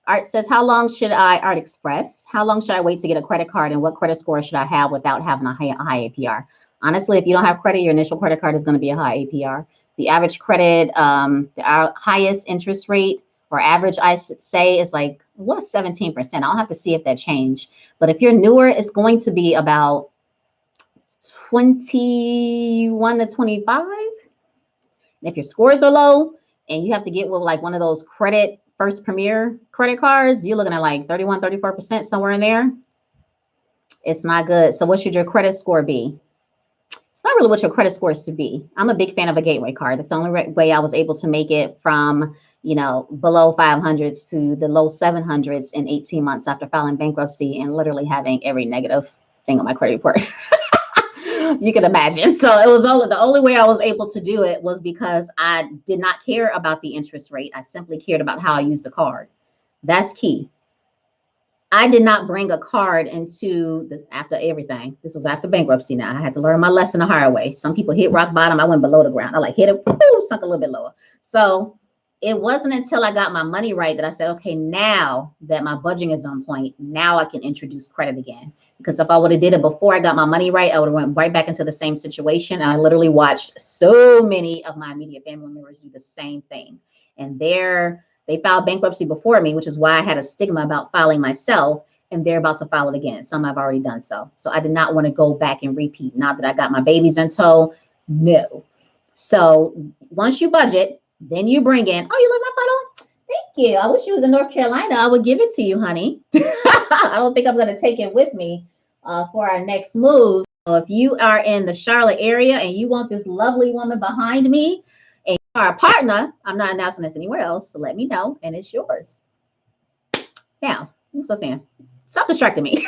Art says, Art Express, how long should I wait to get a credit card and what credit score should I have without having a high APR? Honestly, if you don't have credit, your initial credit card is going to be a high APR. The average credit, our highest interest rate or average, I should say, is like, 17%? I'll have to see if that changed. But if you're newer, it's going to be about 21 to 25. And if your scores are low and you have to get with like one of those First Premier credit cards, you're looking at like 31, 34%, somewhere in there. It's not good. So what should your credit score be? It's not really what your credit score is to be. I'm a big fan of a gateway card. That's the only way I was able to make it from, below 500s to the low 700s in 18 months after filing bankruptcy and literally having every negative thing on my credit report. You can imagine. So it was the only way I was able to do it was because I did not care about the interest rate. I simply cared about how I used the card. That's key. I did not bring a card after everything. This was after bankruptcy now. I had to learn my lesson the hard way. Some people hit rock bottom. I went below the ground. I hit it, sunk a little bit lower. So it wasn't until I got my money right that I said, okay, now that my budgeting is on point, now I can introduce credit again. Because if I would have did it before I got my money right, I would have went right back into the same situation. And I literally watched so many of my immediate family members do the same thing. And they filed bankruptcy before me, which is why I had a stigma about filing myself, and they're about to file it again. Some have already done so. So I did not want to go back and repeat. Now that I got my babies in tow, no. So once you budget, then you bring in, oh, you love my photo? Thank you. I wish you was in North Carolina. I would give it to you, honey. I don't think I'm going to take it with me for our next move. So if you are in the Charlotte area and you want this lovely woman behind me, and you are a partner, I'm not announcing this anywhere else, so let me know, and it's yours. Now, what's I saying? Stop distracting me.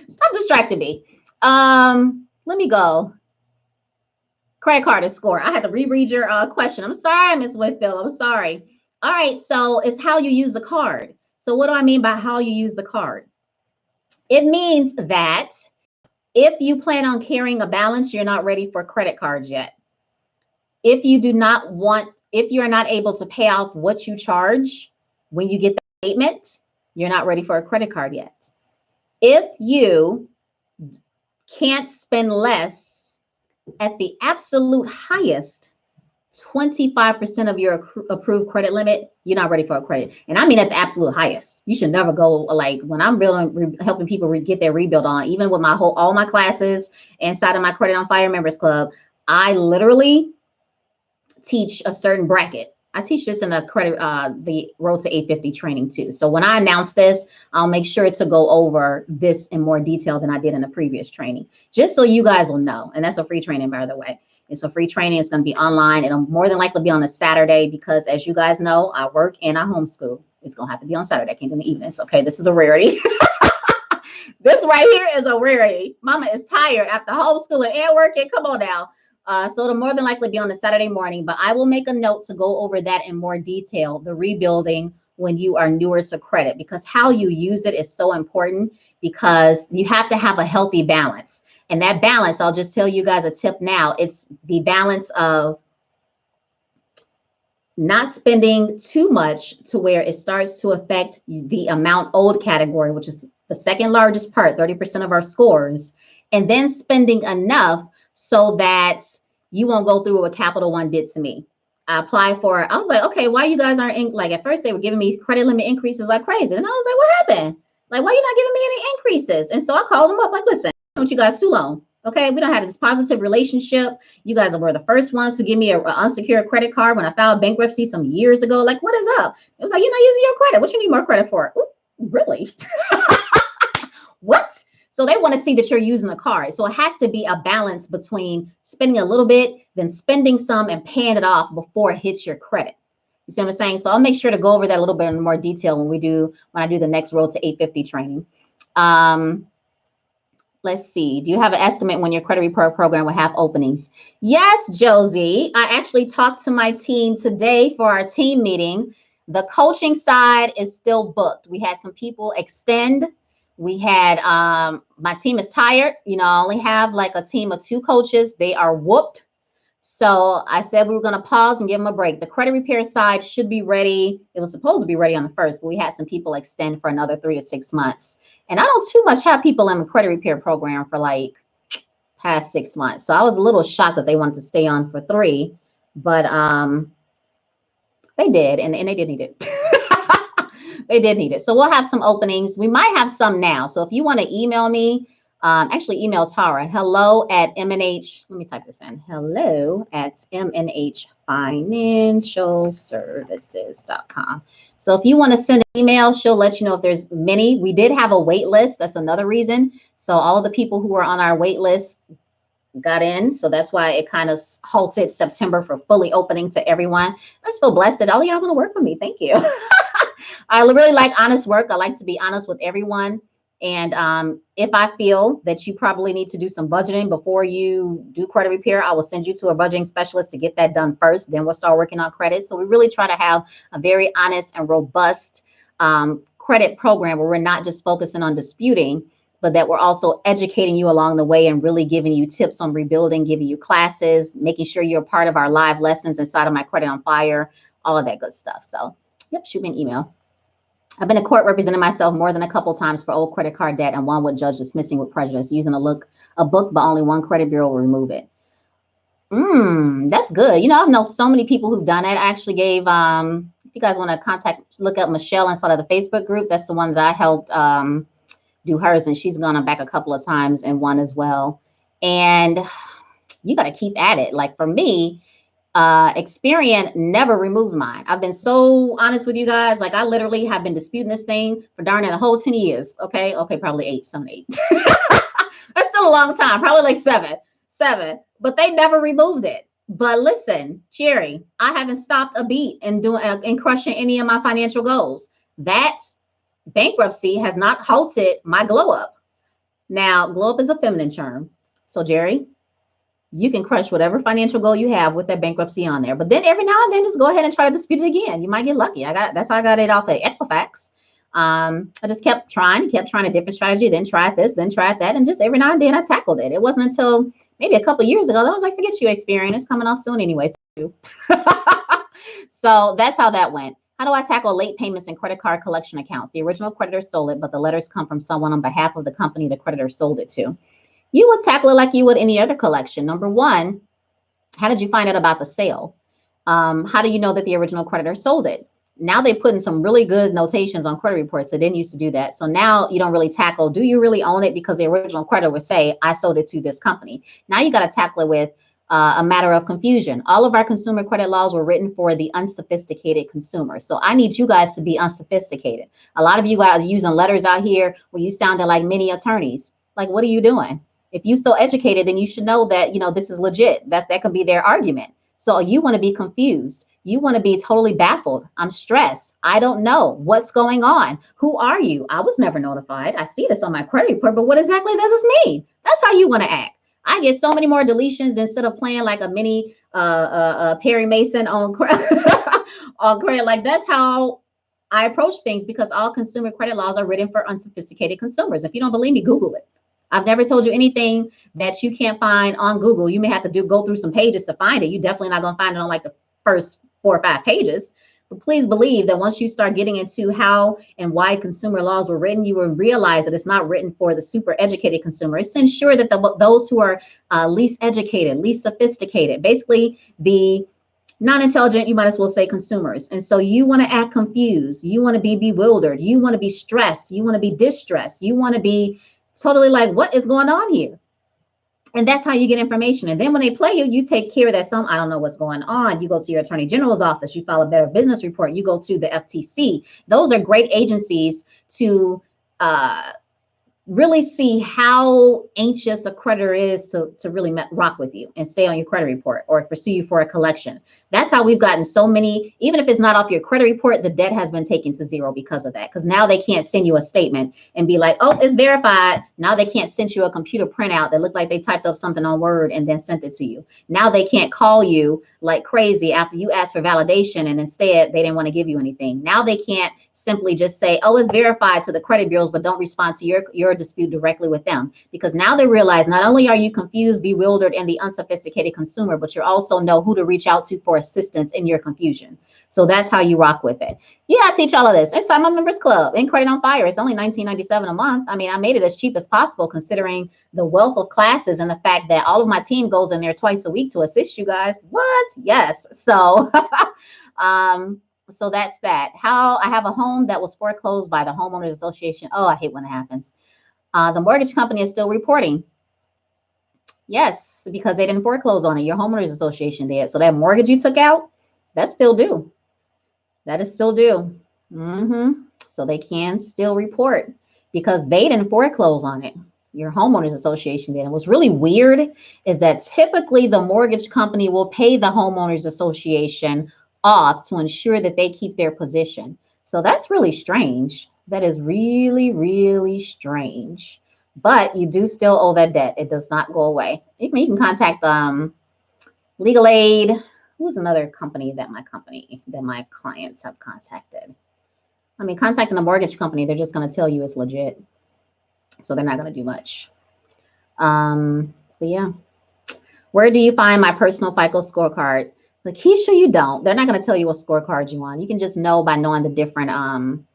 Stop distracting me. Let me go. Credit card score. I had to reread your question. I'm sorry, Miss Whitfield. I'm sorry. All right, so it's how you use the card. So what do I mean by how you use the card? It means that if you plan on carrying a balance, you're not ready for credit cards yet. If you are not able to pay off what you charge when you get the statement, you're not ready for a credit card yet. If you can't spend less at the absolute highest 25% of your approved credit limit, you're not ready for a credit. And I mean at the absolute highest. You should never go like when I'm helping people get their rebuild on, even with all my classes inside of my Credit on Fire members club, I literally teach a certain bracket. I teach this in the Road to 850 training too. So when I announce this, I'll make sure to go over this in more detail than I did in the previous training, just so you guys will know. And that's a free training, by the way. It's a free training. It's going to be online. It'll more than likely be on a Saturday because, as you guys know, I work and I homeschool. It's going to have to be on Saturday. I can't do in the evenings. Okay, this is a rarity. This right here is a rarity. Mama is tired after homeschooling and working. Come on now. So it'll more than likely be on a Saturday morning, but I will make a note to go over that in more detail, the rebuilding when you are newer to credit, because how you use it is so important because you have to have a healthy balance. And that balance, I'll just tell you guys a tip now, it's the balance of not spending too much to where it starts to affect the amount owed category, which is the second largest part, 30% of our scores, and then spending enough so that you won't go through what Capital One did to me. I applied for it. I was like, okay, why you guys aren't like at first they were giving me credit limit increases like crazy. And I was like, what happened? Like, why are you not giving me any increases? And so I called them up like, listen, I want you guys too long. Okay, we don't have this positive relationship. You guys were the first ones who gave me an unsecured credit card when I filed bankruptcy some years ago. Like, what is up? It was like, you're not using your credit. What you need more credit for? Ooh, really? What? So they want to see that you're using the card. So it has to be a balance between spending a little bit, then spending some and paying it off before it hits your credit. You see what I'm saying? So I'll make sure to go over that a little bit in more detail when I do the next Road to 850 training. Let's see. Do you have an estimate when your credit repair program will have openings? Yes, Josie. I actually talked to my team today for our team meeting. The coaching side is still booked. We had some people extend. We had my team is tired. You know, I only have like a team of 2 coaches. They are whooped. So I said we were going to pause and give them a break. The credit repair side should be ready. It was supposed to be ready on the 1st, but we had some people extend for another 3 to 6 months. And I don't too much have people in the credit repair program for like past 6 months. So I was a little shocked that they wanted to stay on for 3, but they did, and they did need it. They did need it. So we'll have some openings. We might have some now. So if you want to email me, actually email Tara, hello@MNH, let me type this in, hello@MNHfinancialservices.com. So if you want to send an email, she'll let you know if there's many. We did have a wait list. That's another reason. So all of the people who were on our wait list got in. So that's why it kind of halted September for fully opening to everyone. I just feel blessed that all of y'all want to work with me. Thank you. I really like honest work. I like to be honest with everyone. And if I feel that you probably need to do some budgeting before you do credit repair, I will send you to a budgeting specialist to get that done first. Then we'll start working on credit. So we really try to have a very honest and robust credit program where we're not just focusing on disputing, but that we're also educating you along the way and really giving you tips on rebuilding, giving you classes, making sure you're a part of our live lessons inside of my Credit on Fire, all of that good stuff. So, yep, shoot me an email. I've been in court representing myself more than a couple times for old credit card debt, and one would judge dismissing with prejudice using a book, but only one credit bureau will remove it. That's good. You know, I've known so many people who've done it. I actually gave, if you guys want to look up Michelle inside of the Facebook group. That's the one that I helped do hers, and she's gone back a couple of times and one as well. And you got to keep at it. Like for me, Experian never removed mine. I've been so honest with you guys. Like I literally have been disputing this thing for darn near the whole 10 years. Okay, probably 8, 7, 8. That's still a long time, probably like 7, but they never removed it. But listen, Jerry, I haven't stopped a beat in crushing any of my financial goals. That bankruptcy has not halted my glow up. Now, glow up is a feminine term. So Jerry, you can crush whatever financial goal you have with that bankruptcy on there. But then every now and then, just go ahead and try to dispute it again. You might get lucky. That's how I got it off of Equifax. I just kept trying a different strategy, then tried this, then tried that. And just every now and then I tackled it. It wasn't until maybe a couple of years ago that I was like, forget you, Experian. It's coming off soon anyway. So that's how that went. How do I tackle late payments and credit card collection accounts? The original creditor sold it, but the letters come from someone on behalf of the company the creditor sold it to. You would tackle it like you would any other collection. Number one, how did you find out about the sale? How do you know that the original creditor sold it? Now they put in some really good notations on credit reports. They didn't used to do that. So now you don't really tackle, do you really own it? Because the original creditor would say, I sold it to this company. Now you got to tackle it with a matter of confusion. All of our consumer credit laws were written for the unsophisticated consumer. So I need you guys to be unsophisticated. A lot of you guys are using letters out here where you sounded like mini attorneys. Like, what are you doing? If you're so educated, then you should know that, this is legit. That could be their argument. So you want to be confused. You want to be totally baffled. I'm stressed. I don't know what's going on. Who are you? I was never notified. I see this on my credit report, but what exactly does this mean? That's how you want to act. I get so many more deletions instead of playing like a mini Perry Mason on on credit. Like, that's how I approach things, because all consumer credit laws are written for unsophisticated consumers. If you don't believe me, Google it. I've never told you anything that you can't find on Google. You may have to go through some pages to find it. You're definitely not going to find it on like the first 4 or 5 pages. But please believe that once you start getting into how and why consumer laws were written, you will realize that it's not written for the super educated consumer. It's to ensure that those who are least educated, least sophisticated, basically the non-intelligent, you might as well say, consumers. And so you want to act confused. You want to be bewildered. You want to be stressed. You want to be distressed. You want to be totally like, what is going on here? And that's how you get information. And then when they play you, you take care of that. I don't know what's going on. You go to your attorney general's office, you file a Better Business Report, you go to the FTC. Those are great agencies to really see how anxious a creditor is to really rock with you and stay on your credit report or pursue you for a collection. That's how we've gotten so many, even if it's not off your credit report, the debt has been taken to zero because of that. Because now they can't send you a statement and be like, oh, it's verified. Now they can't send you a computer printout that looked like they typed up something on Word and then sent it to you. Now they can't call you like crazy after you asked for validation and instead they didn't want to give you anything. Now they can't simply just say, oh, it's verified to the credit bureaus, but don't respond to your dispute directly with them. Because now they realize not only are you confused, bewildered, and the unsophisticated consumer, but you also know who to reach out to for assistance in your confusion. So that's how you rock with it. Yeah, I teach all of this inside my members club in Credit on Fire. It's only $19.97 a month. I mean, I made it as cheap as possible considering the wealth of classes and the fact that all of my team goes in there twice a week to assist you guys. What? Yes. So so that's that. How I have a home that was foreclosed by the homeowners association. Oh, I hate when it happens. The mortgage company is still reporting. Yes, because they didn't foreclose on it. Your homeowners association did. So that mortgage you took out, that's still due. That is still due. So they can still report because they didn't foreclose on it. Your homeowners association did. And what's really weird is that typically the mortgage company will pay the homeowners association off to ensure that they keep their position. So that's really strange. That is really, really strange. But you do still owe that debt. It does not go away. You can contact Legal Aid. Who's another company that my clients have contacted? I mean, contacting the mortgage company, they're just going to tell you it's legit. So they're not going to do much. But yeah. Where do you find my personal FICO scorecard? Lakeisha, you don't. They're not going to tell you what scorecard you want. You can just know by knowing the different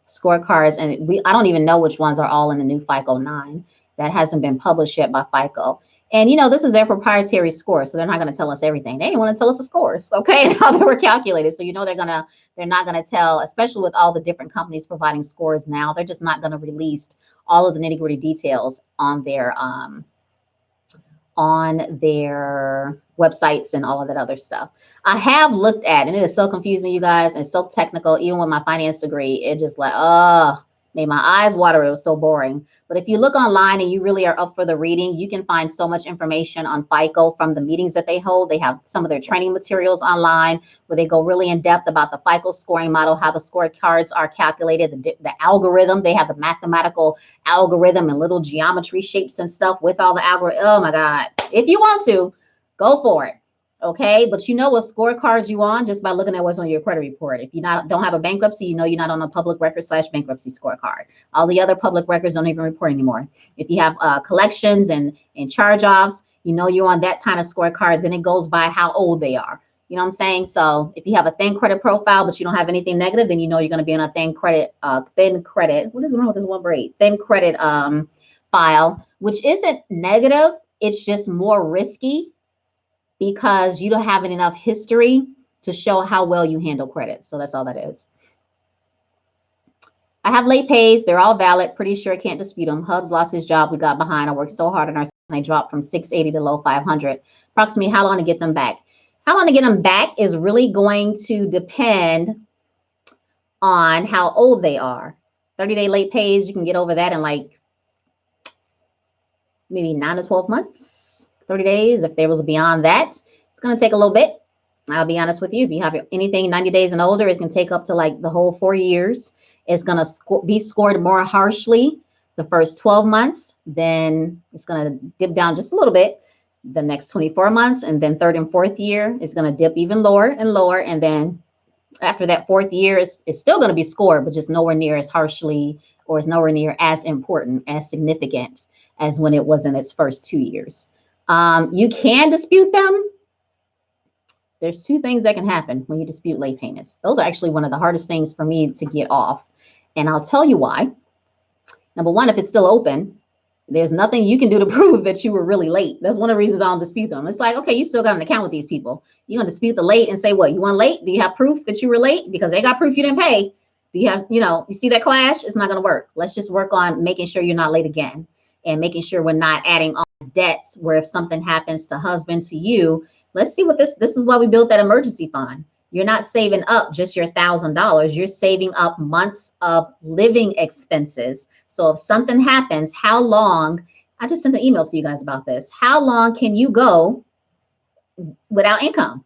scorecards. And I don't even know which ones are all in the new FICO 9. That hasn't been published yet by FICO. And, this is their proprietary score. So they're not going to tell us everything. They didn't want to tell us the scores, okay, and how they were calculated. So, they're not going to tell, especially with all the different companies providing scores now, they're just not going to release all of the nitty gritty details on their websites and all of that other stuff. I have looked at, and it is so confusing, you guys, and so technical. Even with my finance degree, it just like, made my eyes water. It was so boring. But if you look online and you really are up for the reading, you can find so much information on FICO from the meetings that they hold. They have some of their training materials online where they go really in depth about the FICO scoring model, how the scorecards are calculated, the algorithm. They have the mathematical algorithm and little geometry shapes and stuff with all the algorithm. Oh my God. If you want to, go for it. Okay, but you know what scorecards you on just by looking at what's on your credit report. If you don't have a bankruptcy, you're not on a public record / bankruptcy scorecard. All the other public records don't even report anymore. If you have collections and charge-offs, you're on that kind of scorecard. Then it goes by how old they are. You know what I'm saying? So if you have a thin credit profile, but you don't have anything negative, then you know you're going to be on a thin credit, what is wrong with this one braid? Thin credit file, which isn't negative. It's just more risky because you don't have enough history to show how well you handle credit. So that's all that is. I have late pays. They're all valid. Pretty sure I can't dispute them. Hubs lost his job. We got behind. I worked so hard on our, and I dropped from 680 to low 500. Approximately how long to get them back? How long to get them back is really going to depend on how old they are. 30-day late pays, you can get over that in like maybe 9 to 12 months, 30 days. If there was beyond that, it's going to take a little bit. I'll be honest with you. If you have anything 90 days and older, it can take up to like the whole 4 years. It's going to be scored more harshly the first 12 months. Then it's going to dip down just a little bit the next 24 months. And then third and fourth year is going to dip even lower and lower. And then after that fourth year, it's still going to be scored, but just nowhere near as harshly or is nowhere near as important, as significant as when it was in its first 2 years. You can dispute them. There's two things that can happen when you dispute late payments. Those are actually one of the hardest things for me to get off. And I'll tell you why. Number one, if it's still open, there's nothing you can do to prove that you were really late. That's one of the reasons I don't dispute them. It's like, okay, you still got an account with these people. You're going to dispute the late and say, what, you weren't late? Do you have proof that you were late? Because they got proof you didn't pay. Do you have, you see that clash? It's not going to work. Let's just work on making sure you're not late again and making sure we're not adding on debts where if something happens to husband, to you, let's see what this is why we built that emergency fund. You're not saving up just your $1,000. You're saving up months of living expenses. So if something happens, how long, I just sent an email to you guys about this. How long can you go without income?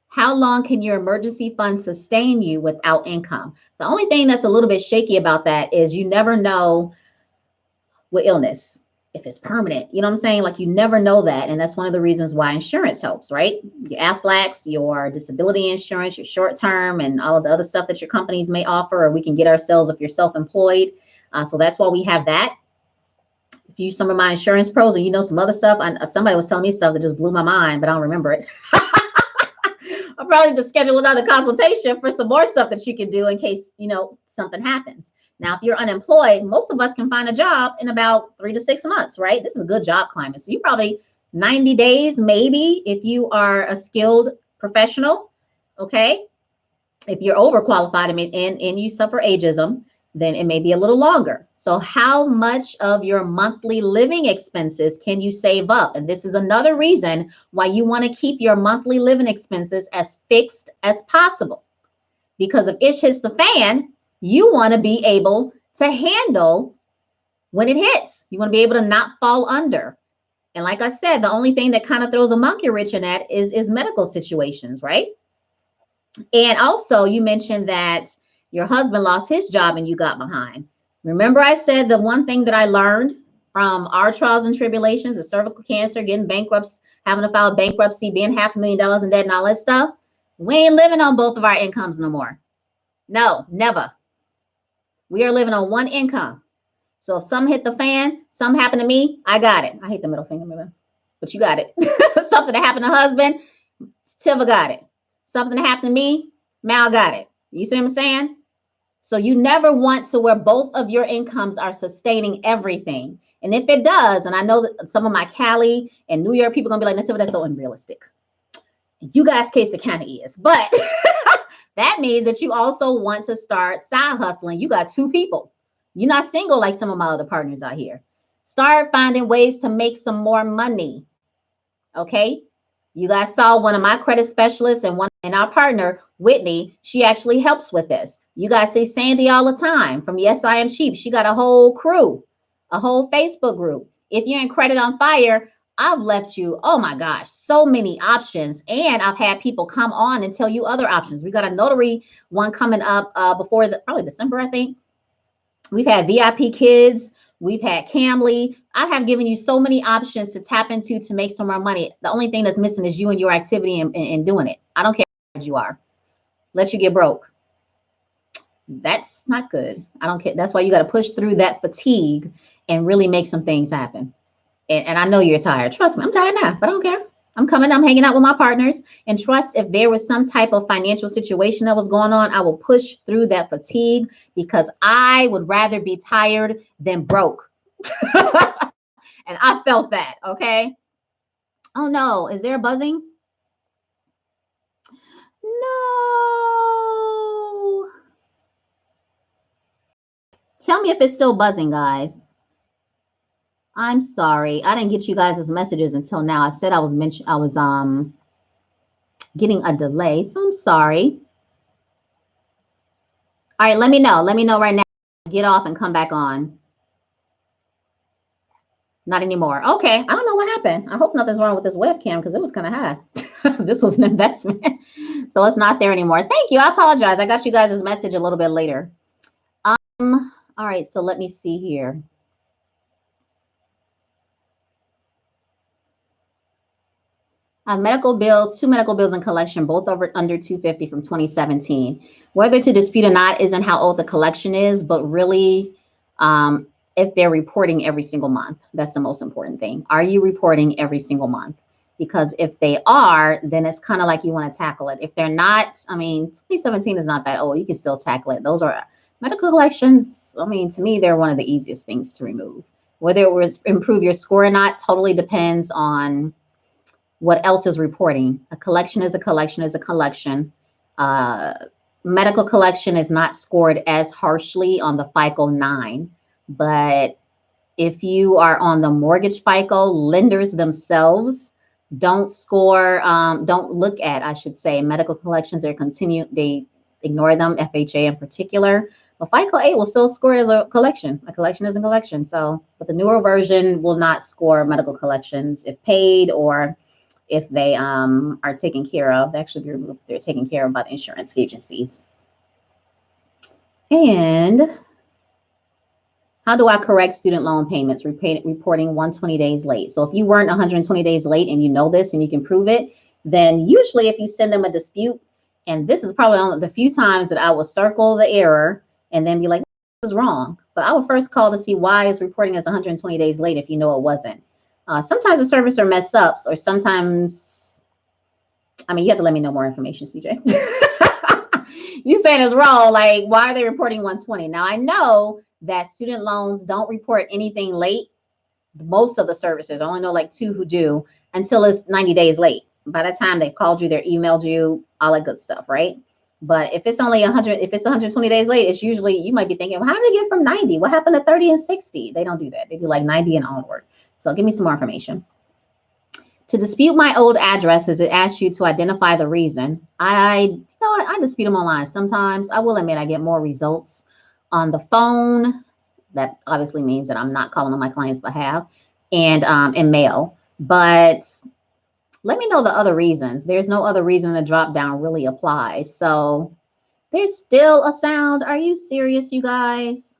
How long can your emergency fund sustain you without income? The only thing that's a little bit shaky about that is you never know with illness if it's permanent. You know what I'm saying? Like you never know that. And that's one of the reasons why insurance helps, right? Your AFLACs, your disability insurance, your short term, and all of the other stuff that your companies may offer, or we can get ourselves if you're self-employed. So that's why we have that. If you use some of my insurance pros and some other stuff, somebody was telling me stuff that just blew my mind, but I don't remember it. I'll probably have to schedule another consultation for some more stuff that you can do in case, something happens. Now, if you're unemployed, most of us can find a job in about 3 to 6 months, right? This is a good job climate. So you probably 90 days, maybe, if you are a skilled professional, okay? If you're overqualified and you suffer ageism, then it may be a little longer. So how much of your monthly living expenses can you save up? And this is another reason why you want to keep your monthly living expenses as fixed as possible. Because if it hits the fan, you want to be able to handle when it hits. You want to be able to not fall under. And like I said, the only thing that kind of throws a monkey wrench in that is medical situations, right? And also you mentioned that your husband lost his job and you got behind. Remember I said the one thing that I learned from our trials and tribulations, the cervical cancer, getting bankruptcy, having to file bankruptcy, being $500,000 in debt and all that stuff. We ain't living on both of our incomes no more. No, never. We are living on one income. So if something hit the fan, something happened to me, I got it. I hate the middle finger, but you got it. Something that happened to husband, Tiva got it. Something that happened to me, Mal got it. You see what I'm saying? So you never want to where both of your incomes are sustaining everything. And if it does, and I know that some of my Cali and New York people are going to be like, Tiva, that's so unrealistic. In you guys' case, it kind of is. But that means that you also want to start side hustling. You got 2 people. You're not single like some of my other partners out here. Start finding ways to make some more money. Okay? You guys saw one of my credit specialists and our partner, Whitney, she actually helps with this. You guys see Sandy all the time from Yes, I Am Cheap. She got a whole crew, a whole Facebook group. If you're in Credit on Fire, I've left you, oh my gosh, so many options. And I've had people come on and tell you other options. We got a notary one coming up before probably December, I think. We've had VIP Kids. We've had Camly. I have given you so many options to tap into to make some more money. The only thing that's missing is you and your activity in doing it. I don't care how you are. Let you get broke. That's not good. I don't care. That's why you got to push through that fatigue and really make some things happen. And I know you're tired. Trust me, I'm tired now, but I don't care. I'm hanging out with my partners, and trust, if there was some type of financial situation that was going on, I will push through that fatigue because I would rather be tired than broke. And I felt that, okay? Oh no, is there a buzzing? No. Tell me if it's still buzzing, guys. I'm sorry. I didn't get you guys' messages until now. I said I was getting a delay, so I'm sorry. All right, let me know. Let me know right now. Get off and come back on. Not anymore. Okay. I don't know what happened. I hope nothing's wrong with this webcam because it was kind of high. This was an investment. So it's not there anymore. Thank you. I apologize. I got you guys' message a little bit later. All right. So let me see here. Medical bills, 2 medical bills in collection, both under 250 from 2017. Whether to dispute or not isn't how old the collection is, but really, if they're reporting every single month, that's the most important thing. Are you reporting every single month? Because if they are, then it's kind of like you want to tackle it. If they're not, I mean, 2017 is not that old. You can still tackle it. Those are medical collections. I mean, to me, they're one of the easiest things to remove. Whether it was improve your score or not totally depends on what else is reporting. A collection is a collection is a collection. Medical collection is not scored as harshly on the FICO 9, but if you are on the mortgage FICO, lenders themselves don't score, don't look at, I should say, medical collections. They ignore them, FHA in particular. But FICO 8 will still score it as a collection. A collection is a collection. So, but the newer version will not score medical collections if paid or if they are taken care of. They actually be removed if they're taken care of by the insurance agencies. And how do I correct student loan payments? Reporting 120 days late. So if you weren't 120 days late and you know this and you can prove it, then usually if you send them a dispute, and this is probably only the few times that I will circle the error and then be like, this is wrong. But I will first call to see why it's reporting as 120 days late if you know it wasn't. Sometimes the servicer mess ups, or sometimes, I mean, you have to let me know more information, CJ. You saying it's wrong. Like, why are they reporting 120? Now, I know that student loans don't report anything late. Most of the services, I only know like 2 who do, until it's 90 days late. By the time they've called you, they're emailed you, all that good stuff, right? But if it's only 100, if it's 120 days late, it's usually, you might be thinking, well, how did they get from 90? What happened to 30 and 60? They don't do that. They do like 90 and onward. So give me some more information. To dispute my old addresses, it asks you to identify the reason. I dispute them online. Sometimes I will admit I get more results on the phone. That obviously means that I'm not calling on my client's behalf, and in mail. But let me know the other reasons. There's no other reason the drop down really applies. So there's still a sound. Are you serious, you guys?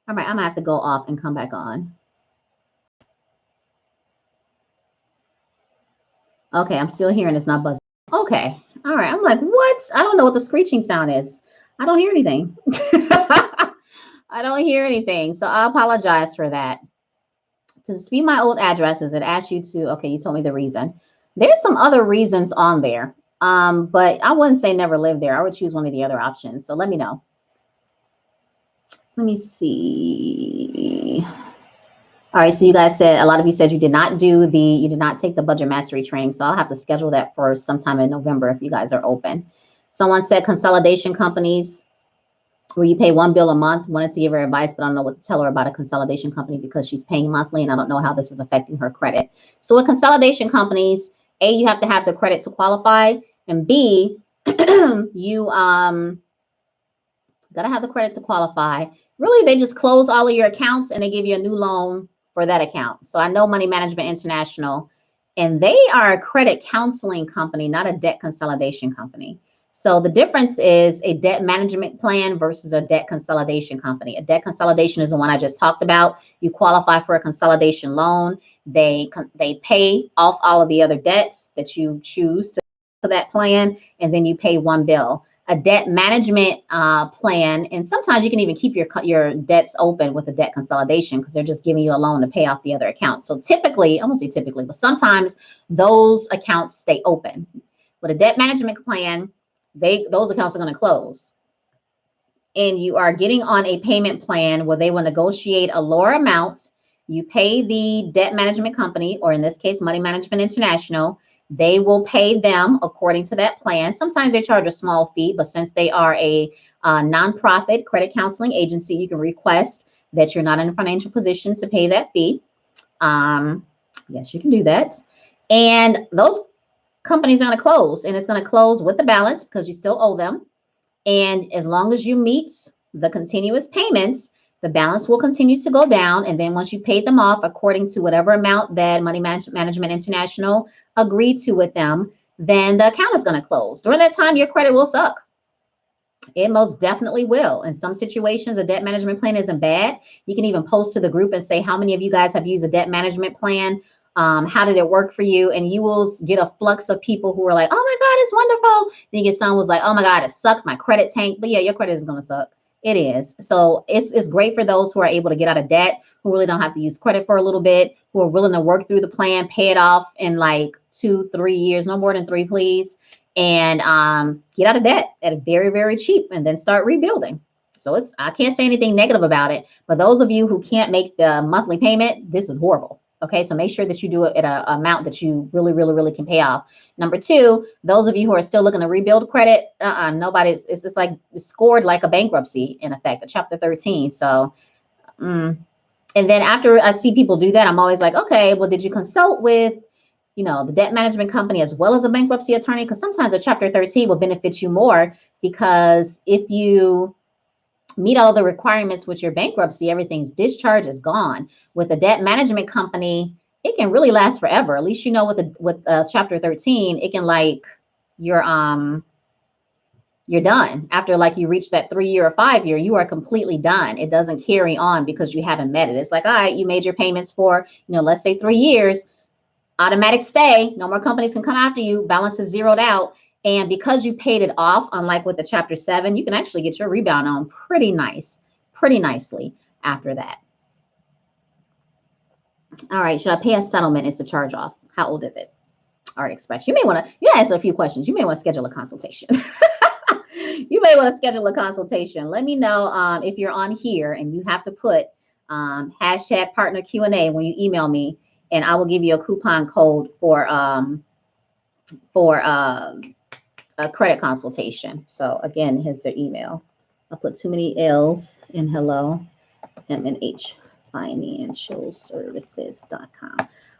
All right, I'm gonna have to go off and come back on. Okay, I'm still hearing it's not buzzing. Okay, all right. I'm like, what? I don't know what the screeching sound is. I don't hear anything. I don't hear anything. So I apologize for that. To dispute my old addresses, it asks you to, okay, you told me the reason. There's some other reasons on there, but I wouldn't say never live there. I would choose one of the other options. So let me know. Let me see. All right, so you guys said, a lot of you said you did not take the budget mastery training. So I'll have to schedule that for sometime in November if you guys are open. Someone said consolidation companies where you pay one bill a month. Wanted to give her advice, but I don't know what to tell her about a consolidation company because she's paying monthly and I don't know how this is affecting her credit. So with consolidation companies, A, you have to have the credit to qualify, and B, you gotta have the credit to qualify. Really, they just close all of your accounts and they give you a new loan for that account. So I know Money Management International, and they are a credit counseling company, not a debt consolidation company. So the difference is a debt management plan versus a debt consolidation company. A debt consolidation is the one I just talked about. You qualify for a consolidation loan. They pay off all of the other debts that you choose to that plan, and then you pay one bill. a debt management plan, and sometimes you can even keep your debts open with a debt consolidation because they're just giving you a loan to pay off the other account. So typically, I won't say typically, but sometimes those accounts stay open. With a debt management plan, those accounts are going to close. And you are getting on a payment plan where they will negotiate a lower amount. You pay the debt management company, or in this case, Money Management International. They will pay them according to that plan. Sometimes they charge a small fee, but since they are a nonprofit credit counseling agency, you can request that you're not in a financial position to pay that fee. Yes, you can do that. And those companies are going to close, and it's going to close with the balance because you still owe them. And as long as you meet the continuous payments, the balance will continue to go down. And then once you pay them off according to whatever amount that Money Management International agreed to with them, then the account is going to close. During that time, your credit will suck. It most definitely will. In some situations, a debt management plan isn't bad. You can even post to the group and say, how many of you guys have used a debt management plan? How did it work for you? And you will get a flux of people who are like, oh my God, it's wonderful. Then you get someone who's like, oh my God, it sucked, my credit tank. But yeah, your credit is going to suck. It is. So it's great for those who are able to get out of debt, who really don't have to use credit for a little bit, who are willing to work through the plan, pay it off in like 2-3 years, no more than 3, please. And get out of debt at a very, very cheap and then start rebuilding. So I can't say anything negative about it. But those of you who can't make the monthly payment, this is horrible. Okay, so make sure that you do it at an amount that you really, really, really can pay off. Number 2, those of you who are still looking to rebuild credit, nobody's, it's just like it's scored like a bankruptcy in effect, a Chapter 13. So, and then after I see people do that, I'm always like, okay, well, did you consult with, the debt management company as well as a bankruptcy attorney? Because sometimes a Chapter 13 will benefit you more, because if you meet all the requirements with your bankruptcy, everything's discharged, is gone. With a debt management company, it can really last forever. At least with Chapter 13, it can like you're done after like you reach that 3-year or 5-year, you are completely done. It doesn't carry on because you haven't met it. It's like, all right, you made your payments for, let's say 3 years, automatic stay, no more companies can come after you, balance is zeroed out. And because you paid it off, unlike with the Chapter 7, you can actually get your rebound on pretty nicely after that. All right, should I pay a settlement? It's a charge off. How old is it? Art Express. You ask a few questions. You may want to schedule a consultation. You may want to schedule a consultation. Let me know if you're on here and you have to put hashtag Partner Q&A when you email me, and I will give you a coupon code for a credit consultation. So again, here's their email. I'll put too many L's in hello, MNH financialservices.com.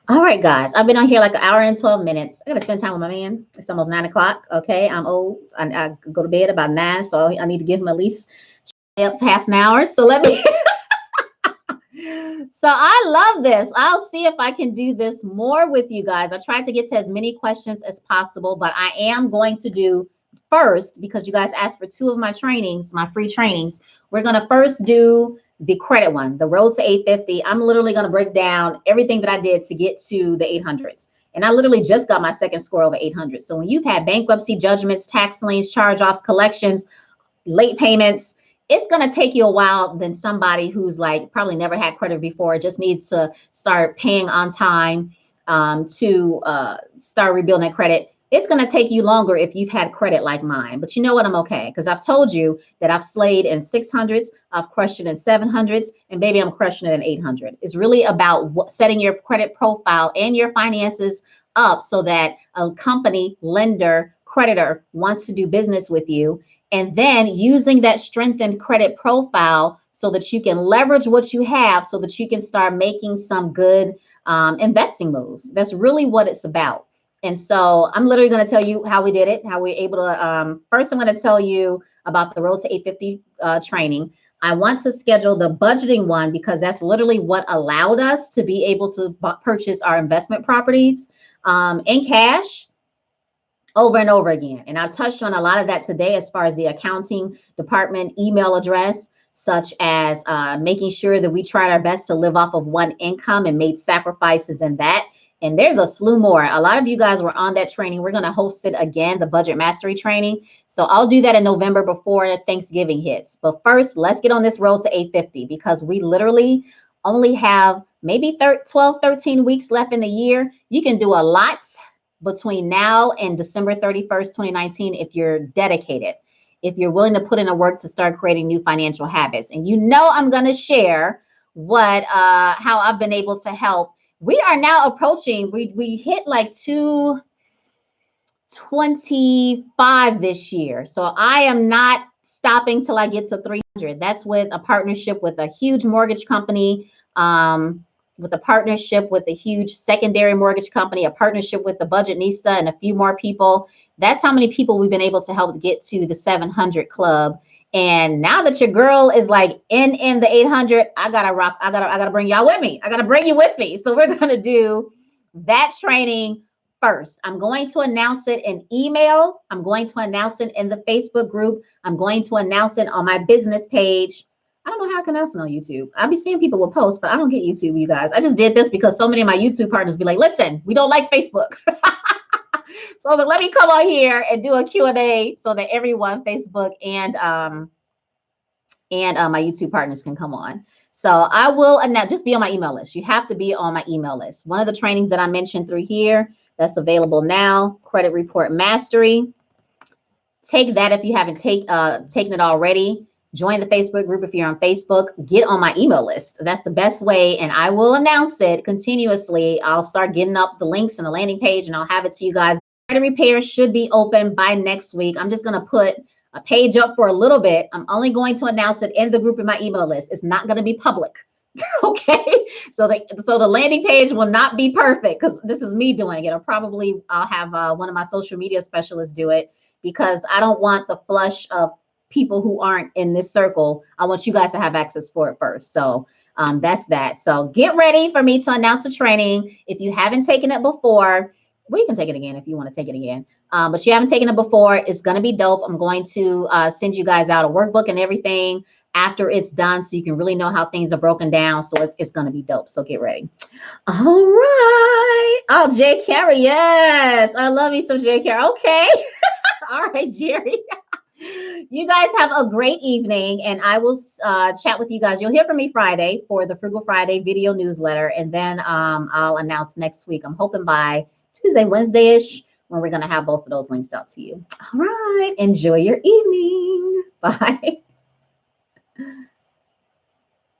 All right, guys, I've been on here like an hour and 12 minutes. I got to spend time with my man. It's almost 9 o'clock. Okay, I'm old. I go to bed about 9, so I need to give him at least half an hour. So let me. So I love this. I'll see if I can do this more with you guys. I tried to get to as many questions as possible, but I am going to do first, because you guys asked for 2 of my trainings, my free trainings. We're going to first do the credit one, the road to 850. I'm literally going to break down everything that I did to get to the 800s. And I literally just got my second score over 800. So when you've had bankruptcy, judgments, tax liens, charge-offs, collections, late payments, it's going to take you a while than somebody who's like probably never had credit before, just needs to start paying on time to start rebuilding credit. It's going to take you longer if you've had credit like mine. But you know what? I'm okay, because I've told you that I've slayed in 600s, I've crushed it in 700s, and baby, I'm crushing it in 800. It's really about setting your credit profile and your finances up so that a company, lender, creditor wants to do business with you. And then using that strengthened credit profile so that you can leverage what you have so that you can start making some good investing moves. That's really what it's about. And so I'm literally going to tell you how we did it, how we were able to, first I'm going to tell you about the Road to 850 training. I want to schedule the budgeting one because that's literally what allowed us to be able to purchase our investment properties in cash over and over again. And I've touched on a lot of that today as far as the accounting department email address, such as making sure that we tried our best to live off of one income and made sacrifices in that. And there's a slew more. A lot of you guys were on that training. We're going to host it again, the budget mastery training. So I'll do that in November before Thanksgiving hits. But first, let's get on this road to 850 because we literally only have maybe 12, 13 weeks left in the year. You can do a lot between now and December 31st, 2019 if you're dedicated, if you're willing to put in the work to start creating new financial habits. And you know I'm going to share how I've been able to help. We are now approaching, we hit like 225 this year. So I am not stopping till I get to 300. That's with a partnership with a huge mortgage company, with a partnership with a huge secondary mortgage company, a partnership with the Budgetnista and a few more people. That's how many people we've been able to help get to the 700 club. And now that your girl is like in the 800, I gotta bring y'all with me. I gotta bring you with me. So we're gonna do that training first. I'm going to announce it in email. I'm going to announce it in the Facebook group. I'm going to announce it on my business page. I don't know how I can announce it on YouTube. I'll be seeing people will post, but I don't get YouTube, you guys. I just did this because so many of my YouTube partners be like, listen, we don't like Facebook. So let me come on here and do a Q&A so that everyone, Facebook and my YouTube partners can come on. So I will announce, just be on my email list. You have to be on my email list. One of the trainings that I mentioned through here that's available now, Credit Report Mastery. Take that if you haven't taken it already. Join the Facebook group if you're on Facebook. Get on my email list. That's the best way, and I will announce it continuously. I'll start getting up the links and the landing page, and I'll have it to you guys. Credit repair should be open by next week. I'm just going to put a page up for a little bit. I'm only going to announce it in the group in my email list. It's not going to be public. Okay, so the landing page will not be perfect because this is me doing it. I'll have one of my social media specialists do it because I don't want the flush of people who aren't in this circle. I want you guys to have access for it first. So that's that. So get ready for me to announce the training. If you haven't taken it before, well, you can take it again if you want to take it again. But you haven't taken it before, it's going to be dope. I'm going to send you guys out a workbook and everything after it's done so you can really know how things are broken down. So it's going to be dope. So get ready. All right. Oh, Jay Carey. Yes. I love you some Jay Carey. Okay. All right, Jerry. You guys have a great evening, and I will chat with you guys. You'll hear from me Friday for the Frugal Friday video newsletter, and then I'll announce next week. I'm hoping by Tuesday, Wednesday-ish, when we're going to have both of those links out to you. All right. Enjoy your evening. Bye.